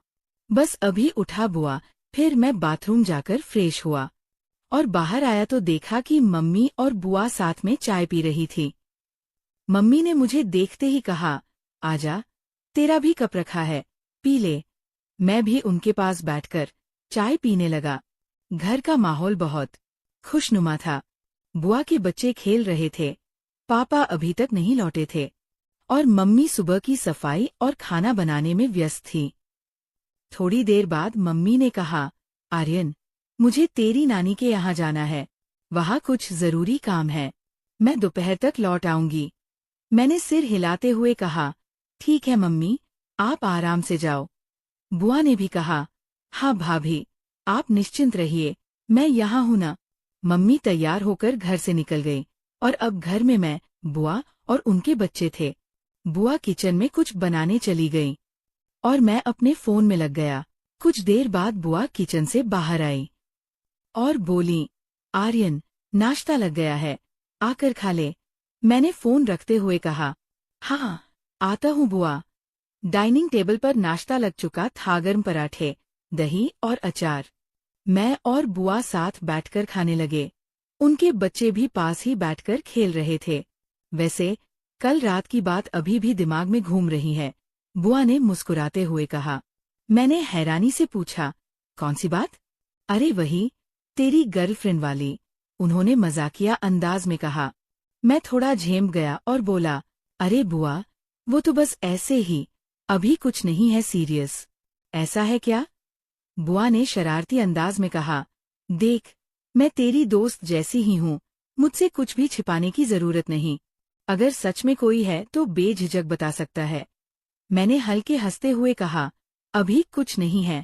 बस अभी उठा बुआ। फिर मैं बाथरूम जाकर फ्रेश हुआ और बाहर आया तो देखा कि मम्मी और बुआ साथ में चाय पी रही थी। मम्मी ने मुझे देखते ही कहा, आजा, तेरा भी कप रखा है, पी ले। मैं भी उनके पास बैठकर चाय पीने लगा। घर का माहौल बहुत खुशनुमा था। बुआ के बच्चे खेल रहे थे, पापा अभी तक नहीं लौटे थे और मम्मी सुबह की सफाई और खाना बनाने में व्यस्त थी। थोड़ी देर बाद मम्मी ने कहा, आर्यन, मुझे तेरी नानी के यहाँ जाना है, वहाँ कुछ जरूरी काम है, मैं दोपहर तक लौट आऊंगी। मैंने सिर हिलाते हुए कहा, ठीक है मम्मी, आप आराम से जाओ। बुआ ने भी कहा, हाँ भाभी, आप निश्चिंत रहिए, मैं यहाँ हूं ना। मम्मी तैयार होकर घर से निकल गई और अब घर में मैं, बुआ और उनके बच्चे थे। बुआ किचन में कुछ बनाने चली गई और मैं अपने फोन में लग गया। कुछ देर बाद बुआ किचन से बाहर आई और बोली, आर्यन, नाश्ता लग गया है, आकर खा ले। मैंने फोन रखते हुए कहा, हाँ, आता हूँ बुआ। डाइनिंग टेबल पर नाश्ता लग चुका था, गर्म पराठे, दही और अचार। मैं और बुआ साथ बैठकर खाने लगे। उनके बच्चे भी पास ही बैठकर खेल रहे थे। वैसे कल रात की बात अभी भी दिमाग में घूम रही है, बुआ ने मुस्कुराते हुए कहा। मैंने हैरानी से पूछा, कौन सी बात? अरे वही, तेरी गर्लफ्रेंड वाली, उन्होंने मजाकिया अंदाज में कहा। मैं थोड़ा झेम गया और बोला, अरे बुआ, वो तो बस ऐसे ही, अभी कुछ नहीं है सीरियस। ऐसा है क्या? बुआ ने शरारती अंदाज में कहा, देख, मैं तेरी दोस्त जैसी ही हूँ, मुझसे कुछ भी छिपाने की जरूरत नहीं। अगर सच में कोई है तो बेझिझक बता सकता है। मैंने हल्के हंसते हुए कहा, अभी कुछ नहीं है,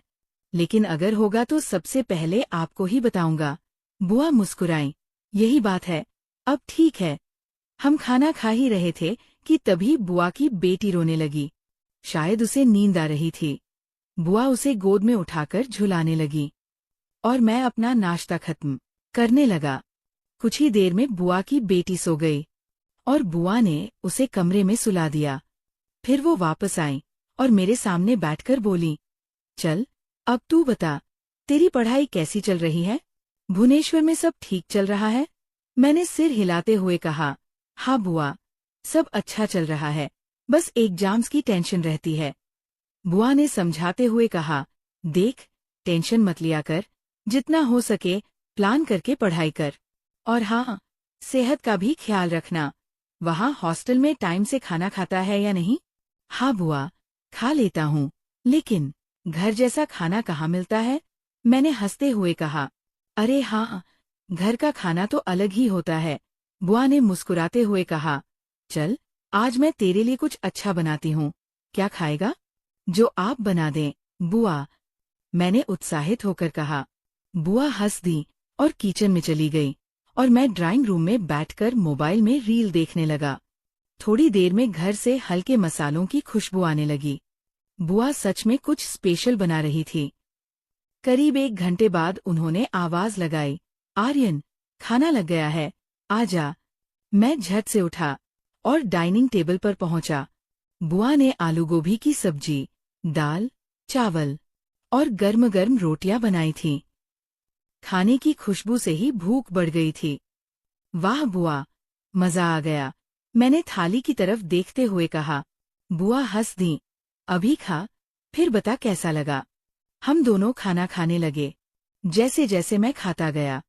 लेकिन अगर होगा तो सबसे पहले आपको ही बताऊंगा। बुआ मुस्कुराई, यही बात है, अब ठीक है। हम खाना खा ही रहे थे कि तभी बुआ की बेटी रोने लगी। शायद उसे नींद आ रही थी। बुआ उसे गोद में उठाकर झुलाने लगी और मैं अपना नाश्ता खत्म करने लगा। कुछ ही देर में बुआ की बेटी सो गई और बुआ ने उसे कमरे में सुला दिया। फिर वो वापस आई और मेरे सामने बैठकर बोली, चल, अब तू बता, तेरी पढ़ाई कैसी चल रही है? भुवनेश्वर में सब ठीक चल रहा है? मैंने सिर हिलाते हुए कहा, हाँ बुआ, सब अच्छा चल रहा है, बस एग्जाम्स की टेंशन रहती है। बुआ ने समझाते हुए कहा, देख, टेंशन मत लिया कर, जितना हो सके प्लान करके पढ़ाई कर। और हाँ, सेहत का भी ख्याल रखना। वहाँ हॉस्टल में टाइम से खाना खाता है या नहीं? हाँ बुआ, खा लेता हूँ, लेकिन घर जैसा खाना कहाँ मिलता है? मैंने हंसते हुए कहा, अरे हाँ, घर का खाना तो अलग ही होता है। बुआ ने मुस्कुराते हुए कहा, चल, आज मैं तेरे लिए कुछ अच्छा बनाती हूँ, क्या खाएगा? जो आप बना दें, बुआ, मैंने उत्साहित होकर कहा। बुआ हंस दी और किचन में चली गई और मैं ड्राइंग रूम में बैठकर मोबाइल में रील देखने लगा। थोड़ी देर में घर से हल्के मसालों की खुशबू आने लगी। बुआ सच में कुछ स्पेशल बना रही थी। करीब 1 घंटे बाद उन्होंने आवाज लगाई, आर्यन, खाना लग गया है, आजा। मैं झट से उठा और डाइनिंग टेबल पर पहुंचा। बुआ ने आलू गोभी की सब्जी, दाल, चावल और गर्म गर्म रोटियां बनाई थीं। खाने की खुशबू से ही भूख बढ़ गई थी। वाह बुआ, मजा आ गया, मैंने थाली की तरफ देखते हुए कहा। बुआ हंस दी, अभी खा, फिर बता कैसा लगा। हम दोनों खाना खाने लगे। जैसे जैसे मैं खाता गया,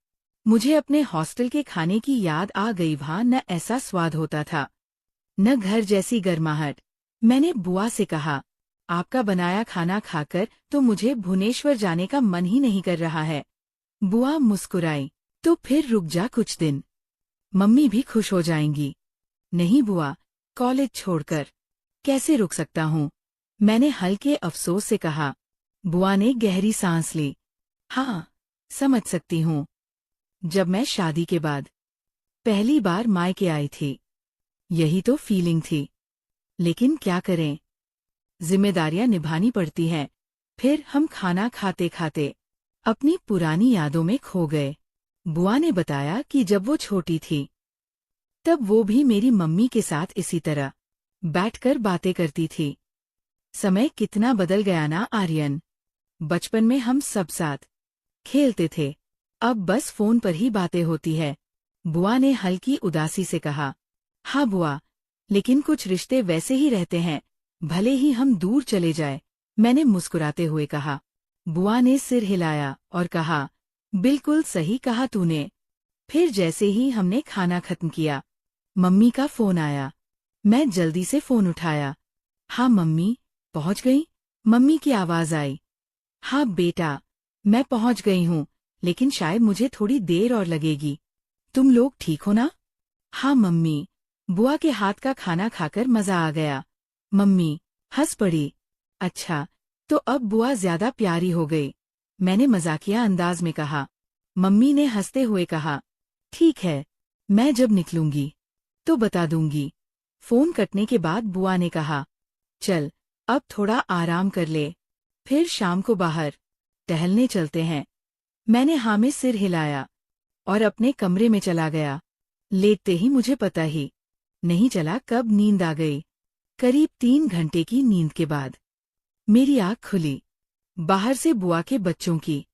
मुझे अपने हॉस्टल के खाने की याद आ गई। वहाँ न ऐसा स्वाद होता था, न घर जैसी गर्माहट। मैंने बुआ से कहा, आपका बनाया खाना खाकर तो मुझे भुवनेश्वर जाने का मन ही नहीं कर रहा है। बुआ मुस्कुराई, तो फिर रुक जा कुछ दिन, मम्मी भी खुश हो जाएंगी। नहीं बुआ, कॉलेज छोड़कर कैसे रुक सकता हूँ, मैंने हल्के अफसोस से कहा। बुआ ने गहरी सांस ली, हाँ, समझ सकती हूँ। जब मैं शादी के बाद पहली बार मायके आई थी, यही तो फीलिंग थी। लेकिन क्या करें, जिम्मेदारियां निभानी पड़ती हैं। फिर हम खाना खाते खाते अपनी पुरानी यादों में खो गए। बुआ ने बताया कि जब वो छोटी थी तब वो भी मेरी मम्मी के साथ इसी तरह बैठकर बातें करती थी। समय कितना बदल गया ना आर्यन। बचपन में हम सब साथ खेलते थे, अब बस फोन पर ही बातें होती है। बुआ ने हल्की उदासी से कहा। हाँ बुआ, लेकिन कुछ रिश्ते वैसे ही रहते हैं, भले ही हम दूर चले जाए, मैंने मुस्कुराते हुए कहा। बुआ ने सिर हिलाया और कहा, बिल्कुल सही कहा तूने। फिर जैसे ही हमने खाना खत्म किया, मम्मी का फोन आया। मैं जल्दी से फोन उठाया। हाँ मम्मी, पहुंच गई? मम्मी की आवाज आई। हाँ बेटा, मैं पहुंच गई हूँ, लेकिन शायद मुझे थोड़ी देर और लगेगी। तुम लोग ठीक हो ना? हाँ मम्मी। बुआ के हाथ का खाना खाकर मजा आ गया। मम्मी हंस पड़ी। अच्छा, तो अब बुआ ज्यादा प्यारी हो गई, मैंने मजाकिया अंदाज में कहा। मम्मी ने हंसते हुए कहा, ठीक है, मैं जब निकलूंगी तो बता दूंगी। फोन कटने के बाद बुआ ने कहा, चल अब थोड़ा आराम कर ले, फिर शाम को बाहर टहलने चलते हैं। मैंने हाँ में सिर हिलाया और अपने कमरे में चला गया। लेटते ही मुझे पता ही नहीं चला कब नींद आ गई। करीब 3 घंटे की नींद के बाद मेरी आँख खुली। बाहर से बुआ के बच्चों की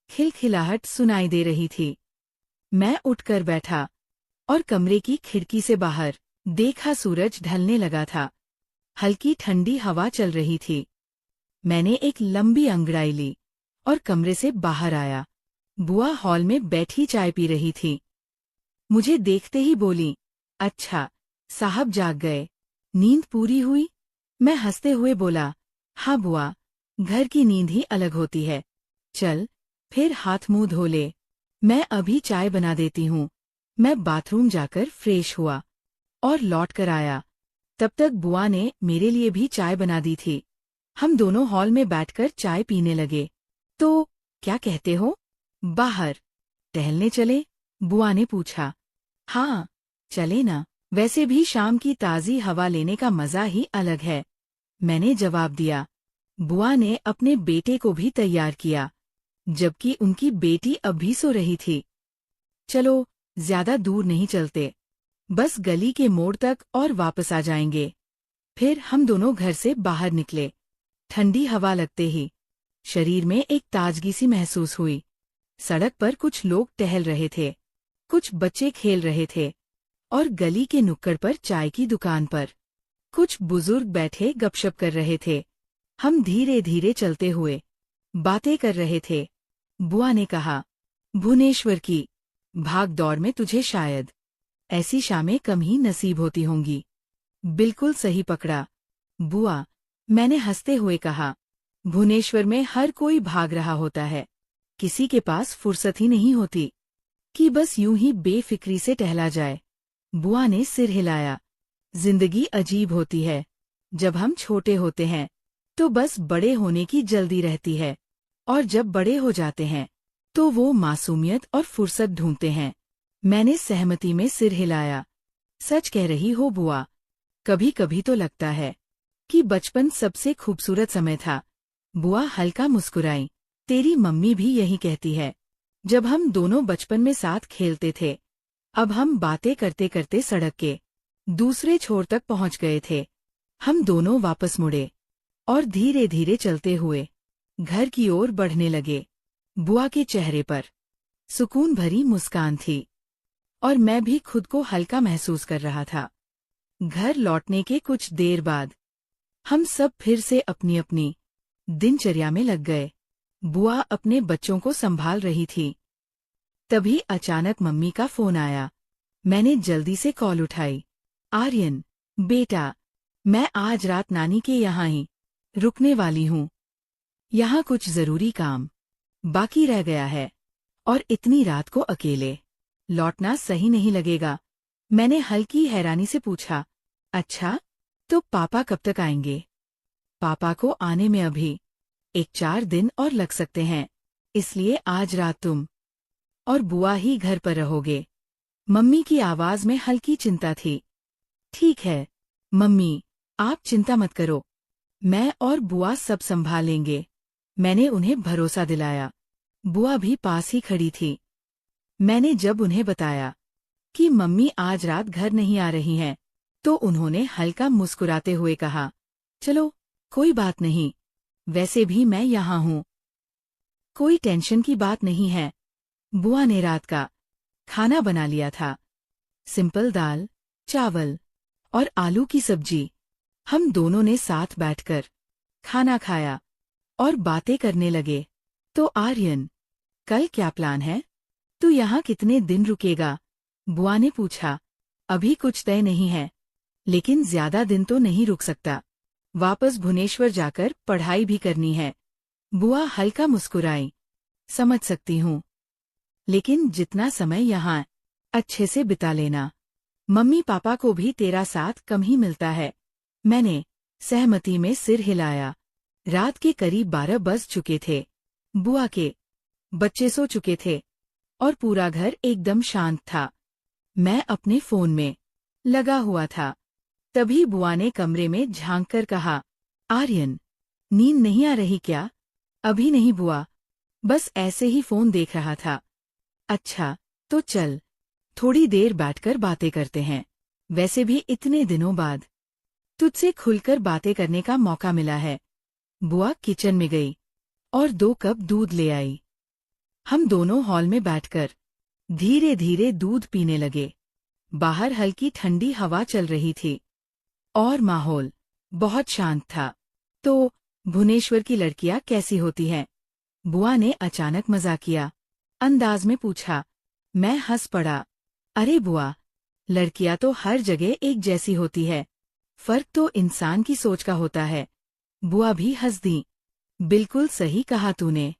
खिलखिलाहट सुनाई दे रही थी। मैं उठकर बैठा और कमरे की खिड़की से बाहर देखा। सूरज ढलने लगा था, हल्की ठंडी हवा चल रही थी। मैंने एक लंबी अंगड़ाई ली और कमरे से बाहर आया। बुआ हॉल में बैठी चाय पी रही थी। मुझे देखते ही बोली, अच्छा, साहब जाग गए, नींद पूरी हुई? मैं हंसते हुए बोला, हाँ बुआ, घर की नींद ही अलग होती है। चल, फिर हाथ मुंह धो ले, मैं अभी चाय बना देती हूँ। मैं बाथरूम जाकर फ्रेश हुआ और लौट कर आया। तब तक बुआ ने मेरे लिए भी चाय बना दी थी। हम दोनों हॉल में बैठकर चाय पीने लगे। तो क्या कहते हो, बाहर टहलने चले? बुआ ने पूछा। हाँ, चले ना, वैसे भी शाम की ताज़ी हवा लेने का मजा ही अलग है, मैंने जवाब दिया। बुआ ने अपने बेटे को भी तैयार किया, जबकि उनकी बेटी अब भी सो रही थी। चलो, ज्यादा दूर नहीं चलते, बस गली के मोड़ तक और वापस आ जाएंगे। फिर हम दोनों घर से बाहर निकले। ठंडी हवा लगते ही शरीर में एक ताजगी सी महसूस हुई। सड़क पर कुछ लोग टहल रहे थे, कुछ बच्चे खेल रहे थे और गली के नुक्कड़ पर चाय की दुकान पर कुछ बुजुर्ग बैठे गपशप कर रहे थे। हम धीरे धीरे चलते हुए बातें कर रहे थे। बुआ ने कहा, भुवनेश्वर की भाग दौड़ में तुझे शायद ऐसी शामें कम ही नसीब होती होंगी। बिल्कुल सही पकड़ा बुआ, मैंने हंसते हुए कहा। भुवनेश्वर में हर कोई भाग रहा होता है, किसी के पास फुर्सत ही नहीं होती कि बस यूं ही बेफिक्री से टहला जाए। बुआ ने सिर हिलाया। जिंदगी अजीब होती है, जब हम छोटे होते हैं तो बस बड़े होने की जल्दी रहती है, और जब बड़े हो जाते हैं तो वो मासूमियत और फुर्सत ढूंढते हैं। मैंने सहमति में सिर हिलाया। सच कह रही हो बुआ, कभी कभी तो लगता है कि बचपन सबसे खूबसूरत समय था। बुआ हल्का मुस्कुराई। तेरी मम्मी भी यही कहती है। जब हम दोनों बचपन में साथ खेलते थे, अब हम बातें करते करते सड़क के दूसरे छोर तक पहुंच गए थे। हम दोनों वापस मुड़े और धीरे धीरे चलते हुए घर की ओर बढ़ने लगे। बुआ के चेहरे पर सुकून भरी मुस्कान थी और मैं भी खुद को हल्का महसूस कर रहा था। घर लौटने के कुछ देर बाद हम सब फिर से अपनी अपनी दिनचर्या में लग गए। बुआ अपने बच्चों को संभाल रही थी। तभी अचानक मम्मी का फोन आया। मैंने जल्दी से कॉल उठाई। आर्यन, बेटा, मैं आज रात नानी के यहाँ ही रुकने वाली हूँ। यहाँ कुछ जरूरी काम बाकी रह गया है और इतनी रात को अकेले लौटना सही नहीं लगेगा। मैंने हल्की हैरानी से पूछा, अच्छा, तो पापा कब तक आएंगे? पापा को आने में अभी 1-4 दिन और लग सकते हैं, इसलिए आज रात तुम और बुआ ही घर पर रहोगे। मम्मी की आवाज में हल्की चिंता थी। ठीक है मम्मी, आप चिंता मत करो, मैं और बुआ सब संभालेंगे। मैंने उन्हें भरोसा दिलाया। बुआ भी पास ही खड़ी थी। मैंने जब उन्हें बताया कि मम्मी आज रात घर नहीं आ रही हैं, तो उन्होंने हल्का मुस्कुराते हुए कहा, चलो कोई बात नहीं, वैसे भी मैं यहाँ हूँ, कोई टेंशन की बात नहीं है। बुआ ने रात का खाना बना लिया था। सिंपल दाल, चावल और आलू की सब्जी। हम दोनों ने साथ बैठकर खाना खाया और बातें करने लगे। तो आर्यन, कल क्या प्लान है? तू यहाँ कितने दिन रुकेगा? बुआ ने पूछा। अभी कुछ तय नहीं है, लेकिन ज्यादा दिन तो नहीं रुक सकता। वापस भुवनेश्वर जाकर पढ़ाई भी करनी है। बुआ हल्का मुस्कुराई। समझ सकती हूँ, लेकिन जितना समय यहाँ अच्छे से बिता लेना। मम्मी पापा को भी तेरा साथ कम ही मिलता है। मैंने सहमति में सिर हिलाया। रात के करीब 12 बज चुके थे। बुआ के बच्चे सो चुके थे और पूरा घर एकदम शांत था। मैं अपने फोन में लगा हुआ था। तभी बुआ ने कमरे में झांककर कहा, आर्यन, नींद नहीं आ रही क्या? अभी नहीं बुआ, बस ऐसे ही फोन देख रहा था। अच्छा, तो चल थोड़ी देर बैठकर बातें करते हैं। वैसे भी इतने दिनों बाद तुझसे खुलकर बातें करने का मौका मिला है। बुआ किचन में गई और 2 कप दूध ले आई। हम दोनों हॉल में बैठकर धीरे धीरे दूध पीने लगे। बाहर हल्की ठंडी हवा चल रही थी और माहौल बहुत शांत था। तो भुवनेश्वर की लड़कियां कैसी होती हैं? बुआ ने अचानक मजाकिया अंदाज में पूछा। मैं हंस पड़ा। अरे बुआ, लड़कियां तो हर जगह एक जैसी होती है, फर्क तो इंसान की सोच का होता है। बुआ भी हंस दी। बिल्कुल सही कहा तूने,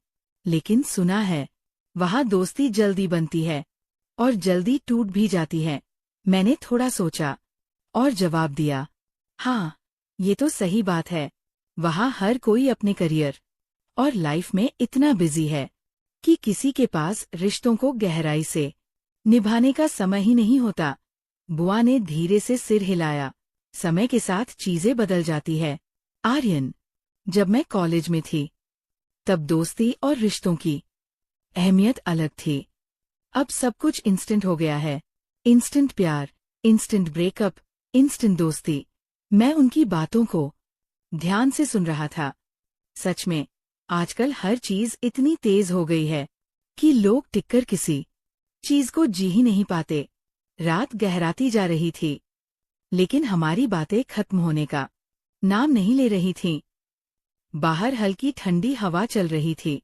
लेकिन सुना है वहां दोस्ती जल्दी बनती है और जल्दी टूट भी जाती है। मैंने थोड़ा सोचा और जवाब दिया, हाँ, ये तो सही बात है। वहां हर कोई अपने करियर और लाइफ में इतना बिजी है कि किसी के पास रिश्तों को गहराई से निभाने का समय ही नहीं होता। बुआ ने धीरे से सिर हिलाया। समय के साथ चीजें बदल जाती है आर्यन। जब मैं कॉलेज में थी, तब दोस्ती और रिश्तों की अहमियत अलग थी। अब सब कुछ इंस्टेंट हो गया है। इंस्टेंट प्यार, इंस्टेंट ब्रेकअप, इंस्टेंट दोस्ती। मैं उनकी बातों को ध्यान से सुन रहा था। सच में, आजकल हर चीज इतनी तेज हो गई है कि लोग टिककर किसी चीज को जी ही नहीं पाते। रात गहराती जा रही थी, लेकिन हमारी बातें खत्म होने का नाम नहीं ले रही थीं। बाहर हल्की ठंडी हवा चल रही थी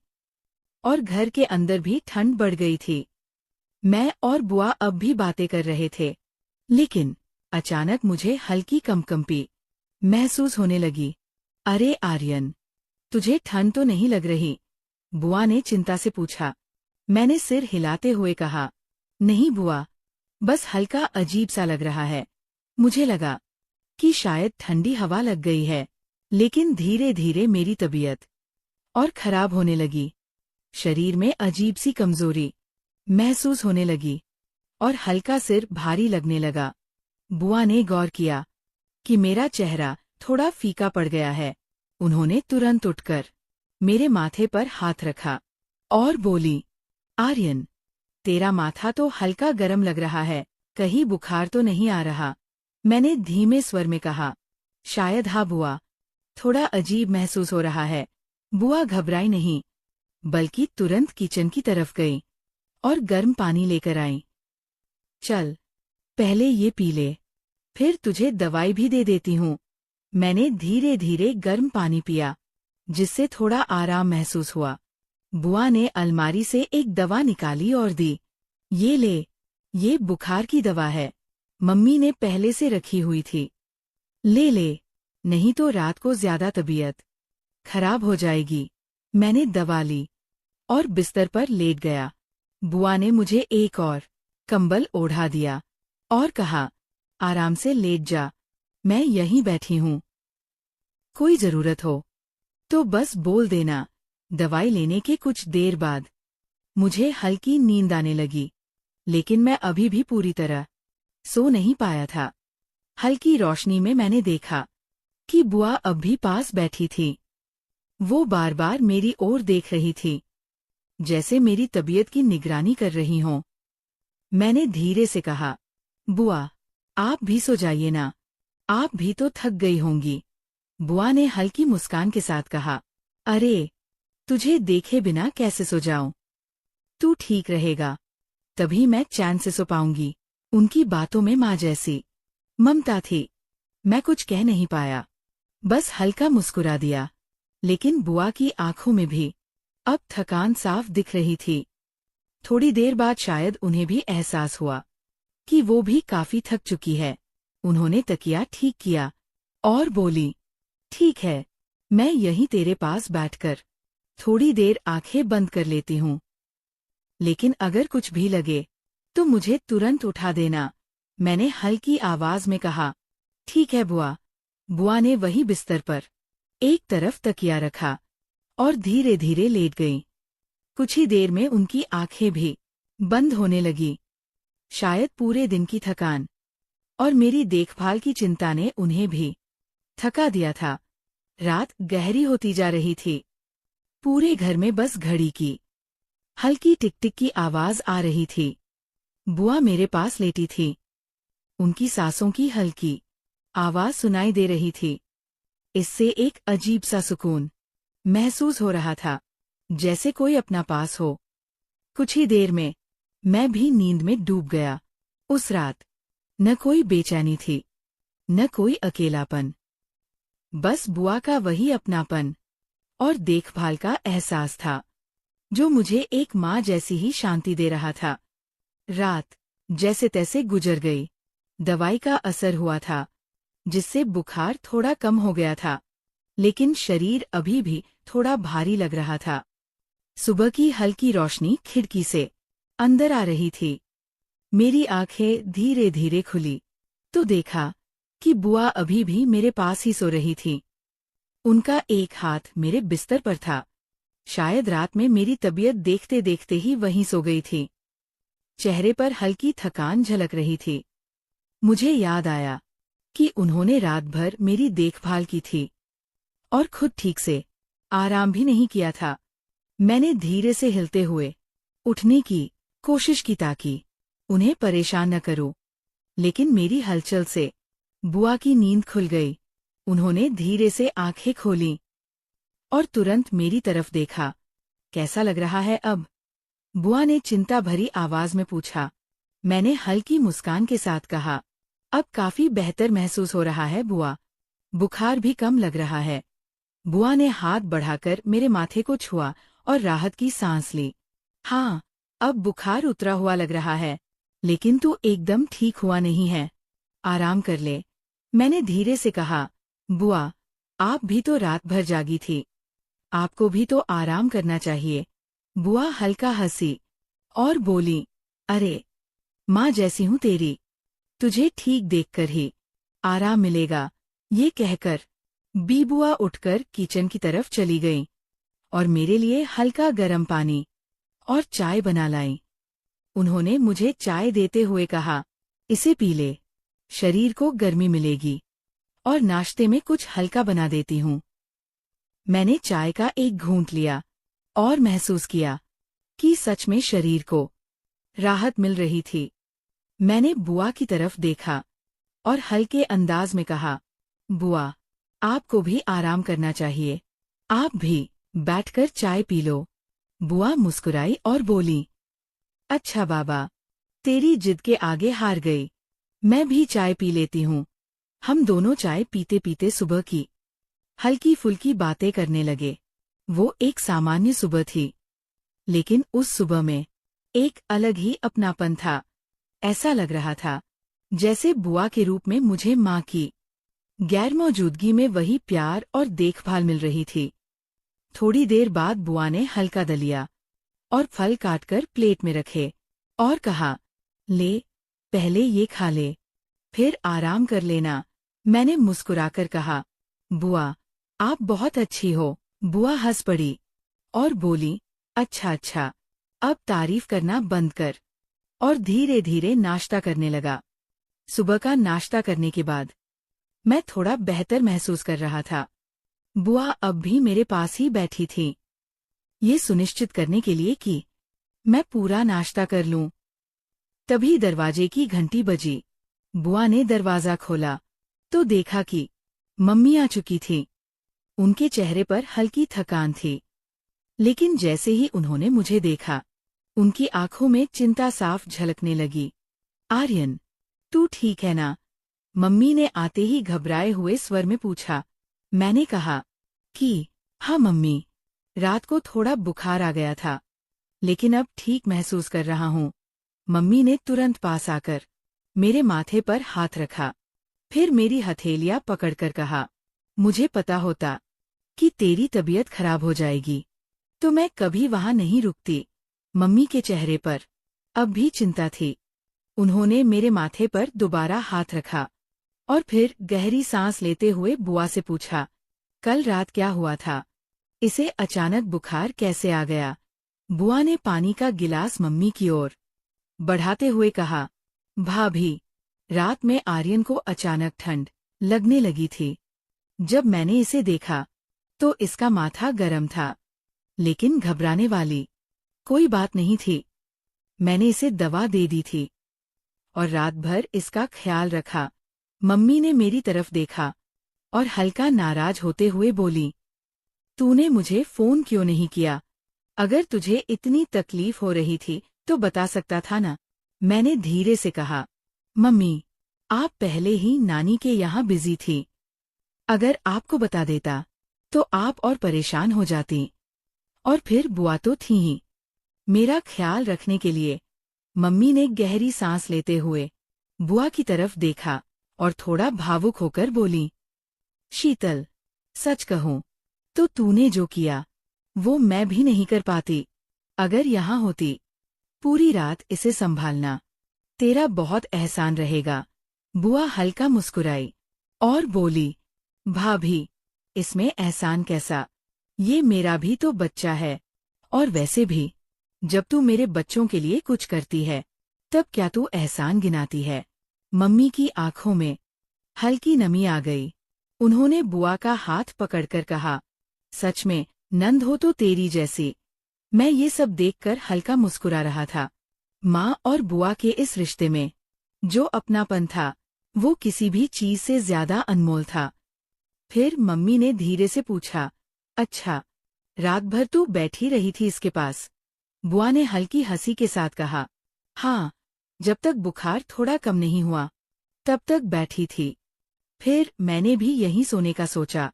और घर के अंदर भी ठंड बढ़ गई थी। मैं और बुआ अब भी बातें कर रहे थे, लेकिन अचानक मुझे हल्की कंपकंपी महसूस होने लगी। अरे आर्यन, तुझे ठंड तो नहीं लग रही? बुआ ने चिंता से पूछा। मैंने सिर हिलाते हुए कहा, नहीं बुआ, बस हल्का अजीब सा लग रहा है। मुझे लगा कि शायद ठंडी हवा लग गई है, लेकिन धीरे धीरे मेरी तबीयत और खराब होने लगी। शरीर में अजीब सी कमजोरी महसूस होने लगी और हल्का सिर भारी लगने लगा। बुआ ने गौर किया कि मेरा चेहरा थोड़ा फीका पड़ गया है। उन्होंने तुरंत उठकर मेरे माथे पर हाथ रखा और बोली, आर्यन, तेरा माथा तो हल्का गर्म लग रहा है, कहीं बुखार तो नहीं आ रहा? मैंने धीमे स्वर में कहा, शायद हाँ बुआ, थोड़ा अजीब महसूस हो रहा है। बुआ घबराई नहीं, बल्कि तुरंत किचन की तरफ गई और गर्म पानी लेकर आई। चल, पहले ये पी ले, फिर तुझे दवाई भी दे देती हूँ। मैंने धीरे धीरे गर्म पानी पिया, जिससे थोड़ा आराम महसूस हुआ। बुआ ने अलमारी से एक दवा निकाली और दी। ये ले, ये बुखार की दवा है, मम्मी ने पहले से रखी हुई थी। ले ले, नहीं तो रात को ज्यादा तबीयत खराब हो जाएगी। मैंने दवा ली और बिस्तर पर लेट गया। बुआ ने मुझे एक और कंबल ओढ़ा दिया और कहा, आराम से लेट जा, मैं यहीं बैठी हूँ। कोई जरूरत हो तो बस बोल देना। दवाई लेने के कुछ देर बाद मुझे हल्की नींद आने लगी, लेकिन मैं अभी भी पूरी तरह सो नहीं पाया था। हल्की रोशनी में मैंने देखा कि बुआ अब भी पास बैठी थी। वो बार बार मेरी ओर देख रही थी, जैसे मेरी तबीयत की निगरानी कर रही हों। मैंने धीरे से कहा, बुआ, आप भी सो जाइए ना, आप भी तो थक गई होंगी। बुआ ने हल्की मुस्कान के साथ कहा, अरे, तुझे देखे बिना कैसे सो जाऊं? तू ठीक रहेगा, तभी मैं चैन से सो पाऊंगी। उनकी बातों में माँ जैसी ममता थी। मैं कुछ कह नहीं पाया, बस हल्का मुस्कुरा दिया। लेकिन बुआ की आंखों में भी अब थकान साफ दिख रही थी। थोड़ी देर बाद शायद उन्हें भी एहसास हुआ कि वो भी काफी थक चुकी है। उन्होंने तकिया ठीक किया और बोली, ठीक है, मैं यहीं तेरे पास बैठकर थोड़ी देर आंखें बंद कर लेती हूँ। लेकिन अगर कुछ भी लगे तो मुझे तुरंत उठा देना। मैंने हल्की आवाज में कहा, ठीक है बुआ। बुआ ने वही बिस्तर पर एक तरफ तकिया रखा और धीरे धीरे लेट गई। कुछ ही देर में उनकी आंखें भी बंद होने लगी। शायद पूरे दिन की थकान और मेरी देखभाल की चिंता ने उन्हें भी थका दिया था। रात गहरी होती जा रही थी। पूरे घर में बस घड़ी की हल्की टिक टिक की आवाज आ रही थी। बुआ मेरे पास लेटी थी। उनकी सांसों की हल्की आवाज सुनाई दे रही थी। इससे एक अजीब सा सुकून महसूस हो रहा था, जैसे कोई अपना पास हो। कुछ ही देर में मैं भी नींद में डूब गया। उस रात न कोई बेचैनी थी, न कोई अकेलापन, बस बुआ का वही अपनापन और देखभाल का एहसास था, जो मुझे एक माँ जैसी ही शांति दे रहा था। रात जैसे तैसे गुजर गई। दवाई का असर हुआ था, जिससे बुखार थोड़ा कम हो गया था, लेकिन शरीर अभी भी थोड़ा भारी लग रहा था। सुबह की हल्की रोशनी खिड़की से अंदर आ रही थी। मेरी आंखें धीरे धीरे खुली तो देखा कि बुआ अभी भी मेरे पास ही सो रही थी। उनका एक हाथ मेरे बिस्तर पर था। शायद रात में मेरी तबीयत देखते देखते ही वहीं सो गई थी। चेहरे पर हल्की थकान झलक रही थी। मुझे याद आया कि उन्होंने रात भर मेरी देखभाल की थी और खुद ठीक से आराम भी नहीं किया था। मैंने धीरे से हिलते हुए उठने की कोशिश की ताकि उन्हें परेशान न करूं, लेकिन मेरी हलचल से बुआ की नींद खुल गई। उन्होंने धीरे से आंखें खोलीं और तुरंत मेरी तरफ देखा। कैसा लग रहा है अब? बुआ ने चिंता भरी आवाज में पूछा। मैंने हल्की मुस्कान के साथ कहा, अब काफी बेहतर महसूस हो रहा है बुआ, बुखार भी कम लग रहा है। बुआ ने हाथ बढ़ाकर मेरे माथे को छुआ और राहत की सांस ली। हाँ, अब बुखार उतरा हुआ लग रहा है, लेकिन तू एकदम ठीक हुआ नहीं है, आराम कर ले। मैंने धीरे से कहा, बुआ, आप भी तो रात भर जागी थी, आपको भी तो आराम करना चाहिए। बुआ हल्का हंसी और बोली, अरे, माँ जैसी हूँ तेरी, तुझे ठीक देखकर ही आराम मिलेगा। ये कहकर बुआ उठकर किचन की तरफ चली गईं और मेरे लिए हल्का गर्म पानी और चाय बना लाई। उन्होंने मुझे चाय देते हुए कहा, इसे पी ले, शरीर को गर्मी मिलेगी, और नाश्ते में कुछ हल्का बना देती हूँ। मैंने चाय का एक घूंट लिया और महसूस किया कि सच में शरीर को राहत मिल रही थी। मैंने बुआ की तरफ देखा और हल्के अंदाज में कहा, बुआ, आपको भी आराम करना चाहिए, आप भी बैठकर चाय पी लो। बुआ मुस्कुराई और बोली, अच्छा बाबा, तेरी जिद के आगे हार गई, मैं भी चाय पी लेती हूँ। हम दोनों चाय पीते पीते सुबह की हल्की फुल्की बातें करने लगे। वो एक सामान्य सुबह थी, लेकिन उस सुबह में एक अलग ही अपनापन था। ऐसा लग रहा था जैसे बुआ के रूप में मुझे माँ की गैर मौजूदगी में वही प्यार और देखभाल मिल रही थी। थोड़ी देर बाद बुआ ने हल्का दलिया और फल काटकर प्लेट में रखे और कहा, ले, पहले ये खा ले, फिर आराम कर लेना। मैंने मुस्कुराकर कहा, बुआ, आप बहुत अच्छी हो। बुआ हंस पड़ी और बोली, अच्छा अच्छा, अब तारीफ करना बंद कर, और धीरे धीरे नाश्ता करने लगा। सुबह का नाश्ता करने के बाद मैं थोड़ा बेहतर महसूस कर रहा था। बुआ अब भी मेरे पास ही बैठी थी, ये सुनिश्चित करने के लिए कि मैं पूरा नाश्ता कर लूं। तभी दरवाजे की घंटी बजी। बुआ ने दरवाजा खोला तो देखा कि मम्मी आ चुकी थी। उनके चेहरे पर हल्की थकान थी, लेकिन जैसे ही उन्होंने मुझे देखा, उनकी आंखों में चिंता साफ झलकने लगी। आर्यन, तू ठीक है ना? मम्मी ने आते ही घबराए हुए स्वर में पूछा। मैंने कहा कि हाँ मम्मी, रात को थोड़ा बुखार आ गया था, लेकिन अब ठीक महसूस कर रहा हूँ। मम्मी ने तुरंत पास आकर मेरे माथे पर हाथ रखा, फिर मेरी हथेलियां पकड़कर कहा, मुझे पता होता कि तेरी तबीयत खराब हो जाएगी तो मैं कभी वहां नहीं रुकती। मम्मी के चेहरे पर अब भी चिंता थी। उन्होंने मेरे माथे पर दोबारा हाथ रखा और फिर गहरी सांस लेते हुए बुआ से पूछा, कल रात क्या हुआ था? इसे अचानक बुखार कैसे आ गया? बुआ ने पानी का गिलास मम्मी की ओर बढ़ाते हुए कहा, भाभी, रात में आर्यन को अचानक ठंड लगने लगी थी। जब मैंने इसे देखा तो इसका माथा गर्म था, लेकिन घबराने वाली कोई बात नहीं थी। मैंने इसे दवा दे दी थी और रात भर इसका ख्याल रखा। मम्मी ने मेरी तरफ देखा और हल्का नाराज होते हुए बोली, तूने मुझे फोन क्यों नहीं किया? अगर तुझे इतनी तकलीफ हो रही थी तो बता सकता था ना? मैंने धीरे से कहा, मम्मी, आप पहले ही नानी के यहाँ बिजी थी। अगर आपको बता देता तो आप और परेशान हो जाती। और फिर बुआ तो थी ही मेरा ख्याल रखने के लिए। मम्मी ने गहरी सांस लेते हुए बुआ की तरफ देखा और थोड़ा भावुक होकर बोली, शीतल, सच कहूं तो तूने जो किया वो मैं भी नहीं कर पाती। अगर यहाँ होती, पूरी रात इसे संभालना तेरा बहुत एहसान रहेगा। बुआ हल्का मुस्कुराई और बोली, भाभी, इसमें एहसान कैसा? ये मेरा भी तो बच्चा है। और वैसे भी जब तू मेरे बच्चों के लिए कुछ करती है तब क्या तू एहसान गिनाती है? मम्मी की आंखों में हल्की नमी आ गई। उन्होंने बुआ का हाथ पकड़कर कहा, सच में नंद हो तो तेरी जैसी। मैं ये सब देखकर हल्का मुस्कुरा रहा था। माँ और बुआ के इस रिश्ते में जो अपनापन था वो किसी भी चीज से ज्यादा अनमोल था। फिर मम्मी ने धीरे से पूछा, अच्छा, रात भर तू बैठी रही थी इसके पास? बुआ ने हल्की हंसी के साथ कहा, हाँ, जब तक बुखार थोड़ा कम नहीं हुआ तब तक बैठी थी। फिर मैंने भी यहीं सोने का सोचा,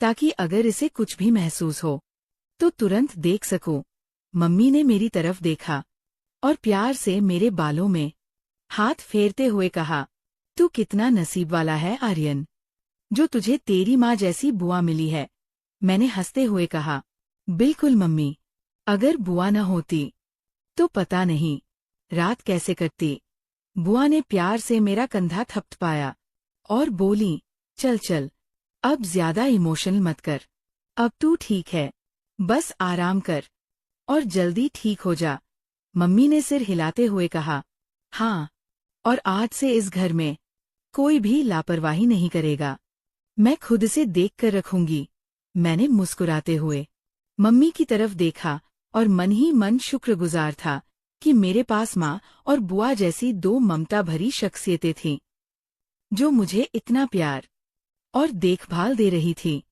ताकि अगर इसे कुछ भी महसूस हो तो तुरंत देख सकूं। मम्मी ने मेरी तरफ देखा और प्यार से मेरे बालों में हाथ फेरते हुए कहा, तू कितना नसीब वाला है आर्यन, जो तुझे तेरी माँ जैसी बुआ मिली है। मैंने हंसते हुए कहा, बिल्कुल मम्मी, अगर बुआ न होती तो पता नहीं रात कैसे कटती। बुआ ने प्यार से मेरा कंधा थपथपाया और बोली, चल चल, अब ज्यादा इमोशनल मत कर। अब तू ठीक है, बस आराम कर और जल्दी ठीक हो जा। मम्मी ने सिर हिलाते हुए कहा, हाँ, और आज से इस घर में कोई भी लापरवाही नहीं करेगा। मैं खुद से देख कर रखूंगी। मैंने मुस्कुराते हुए मम्मी की तरफ देखा और मन ही मन शुक्रगुजार था कि मेरे पास माँ और बुआ जैसी दो ममता भरी शख्सियतें थीं, जो मुझे इतना प्यार और देखभाल दे रही थी।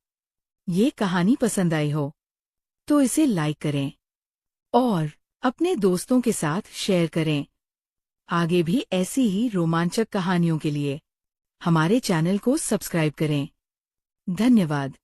ये कहानी पसंद आई हो तो इसे लाइक करें और अपने दोस्तों के साथ शेयर करें। आगे भी ऐसी ही रोमांचक कहानियों के लिए हमारे चैनल को सब्सक्राइब करें। धन्यवाद।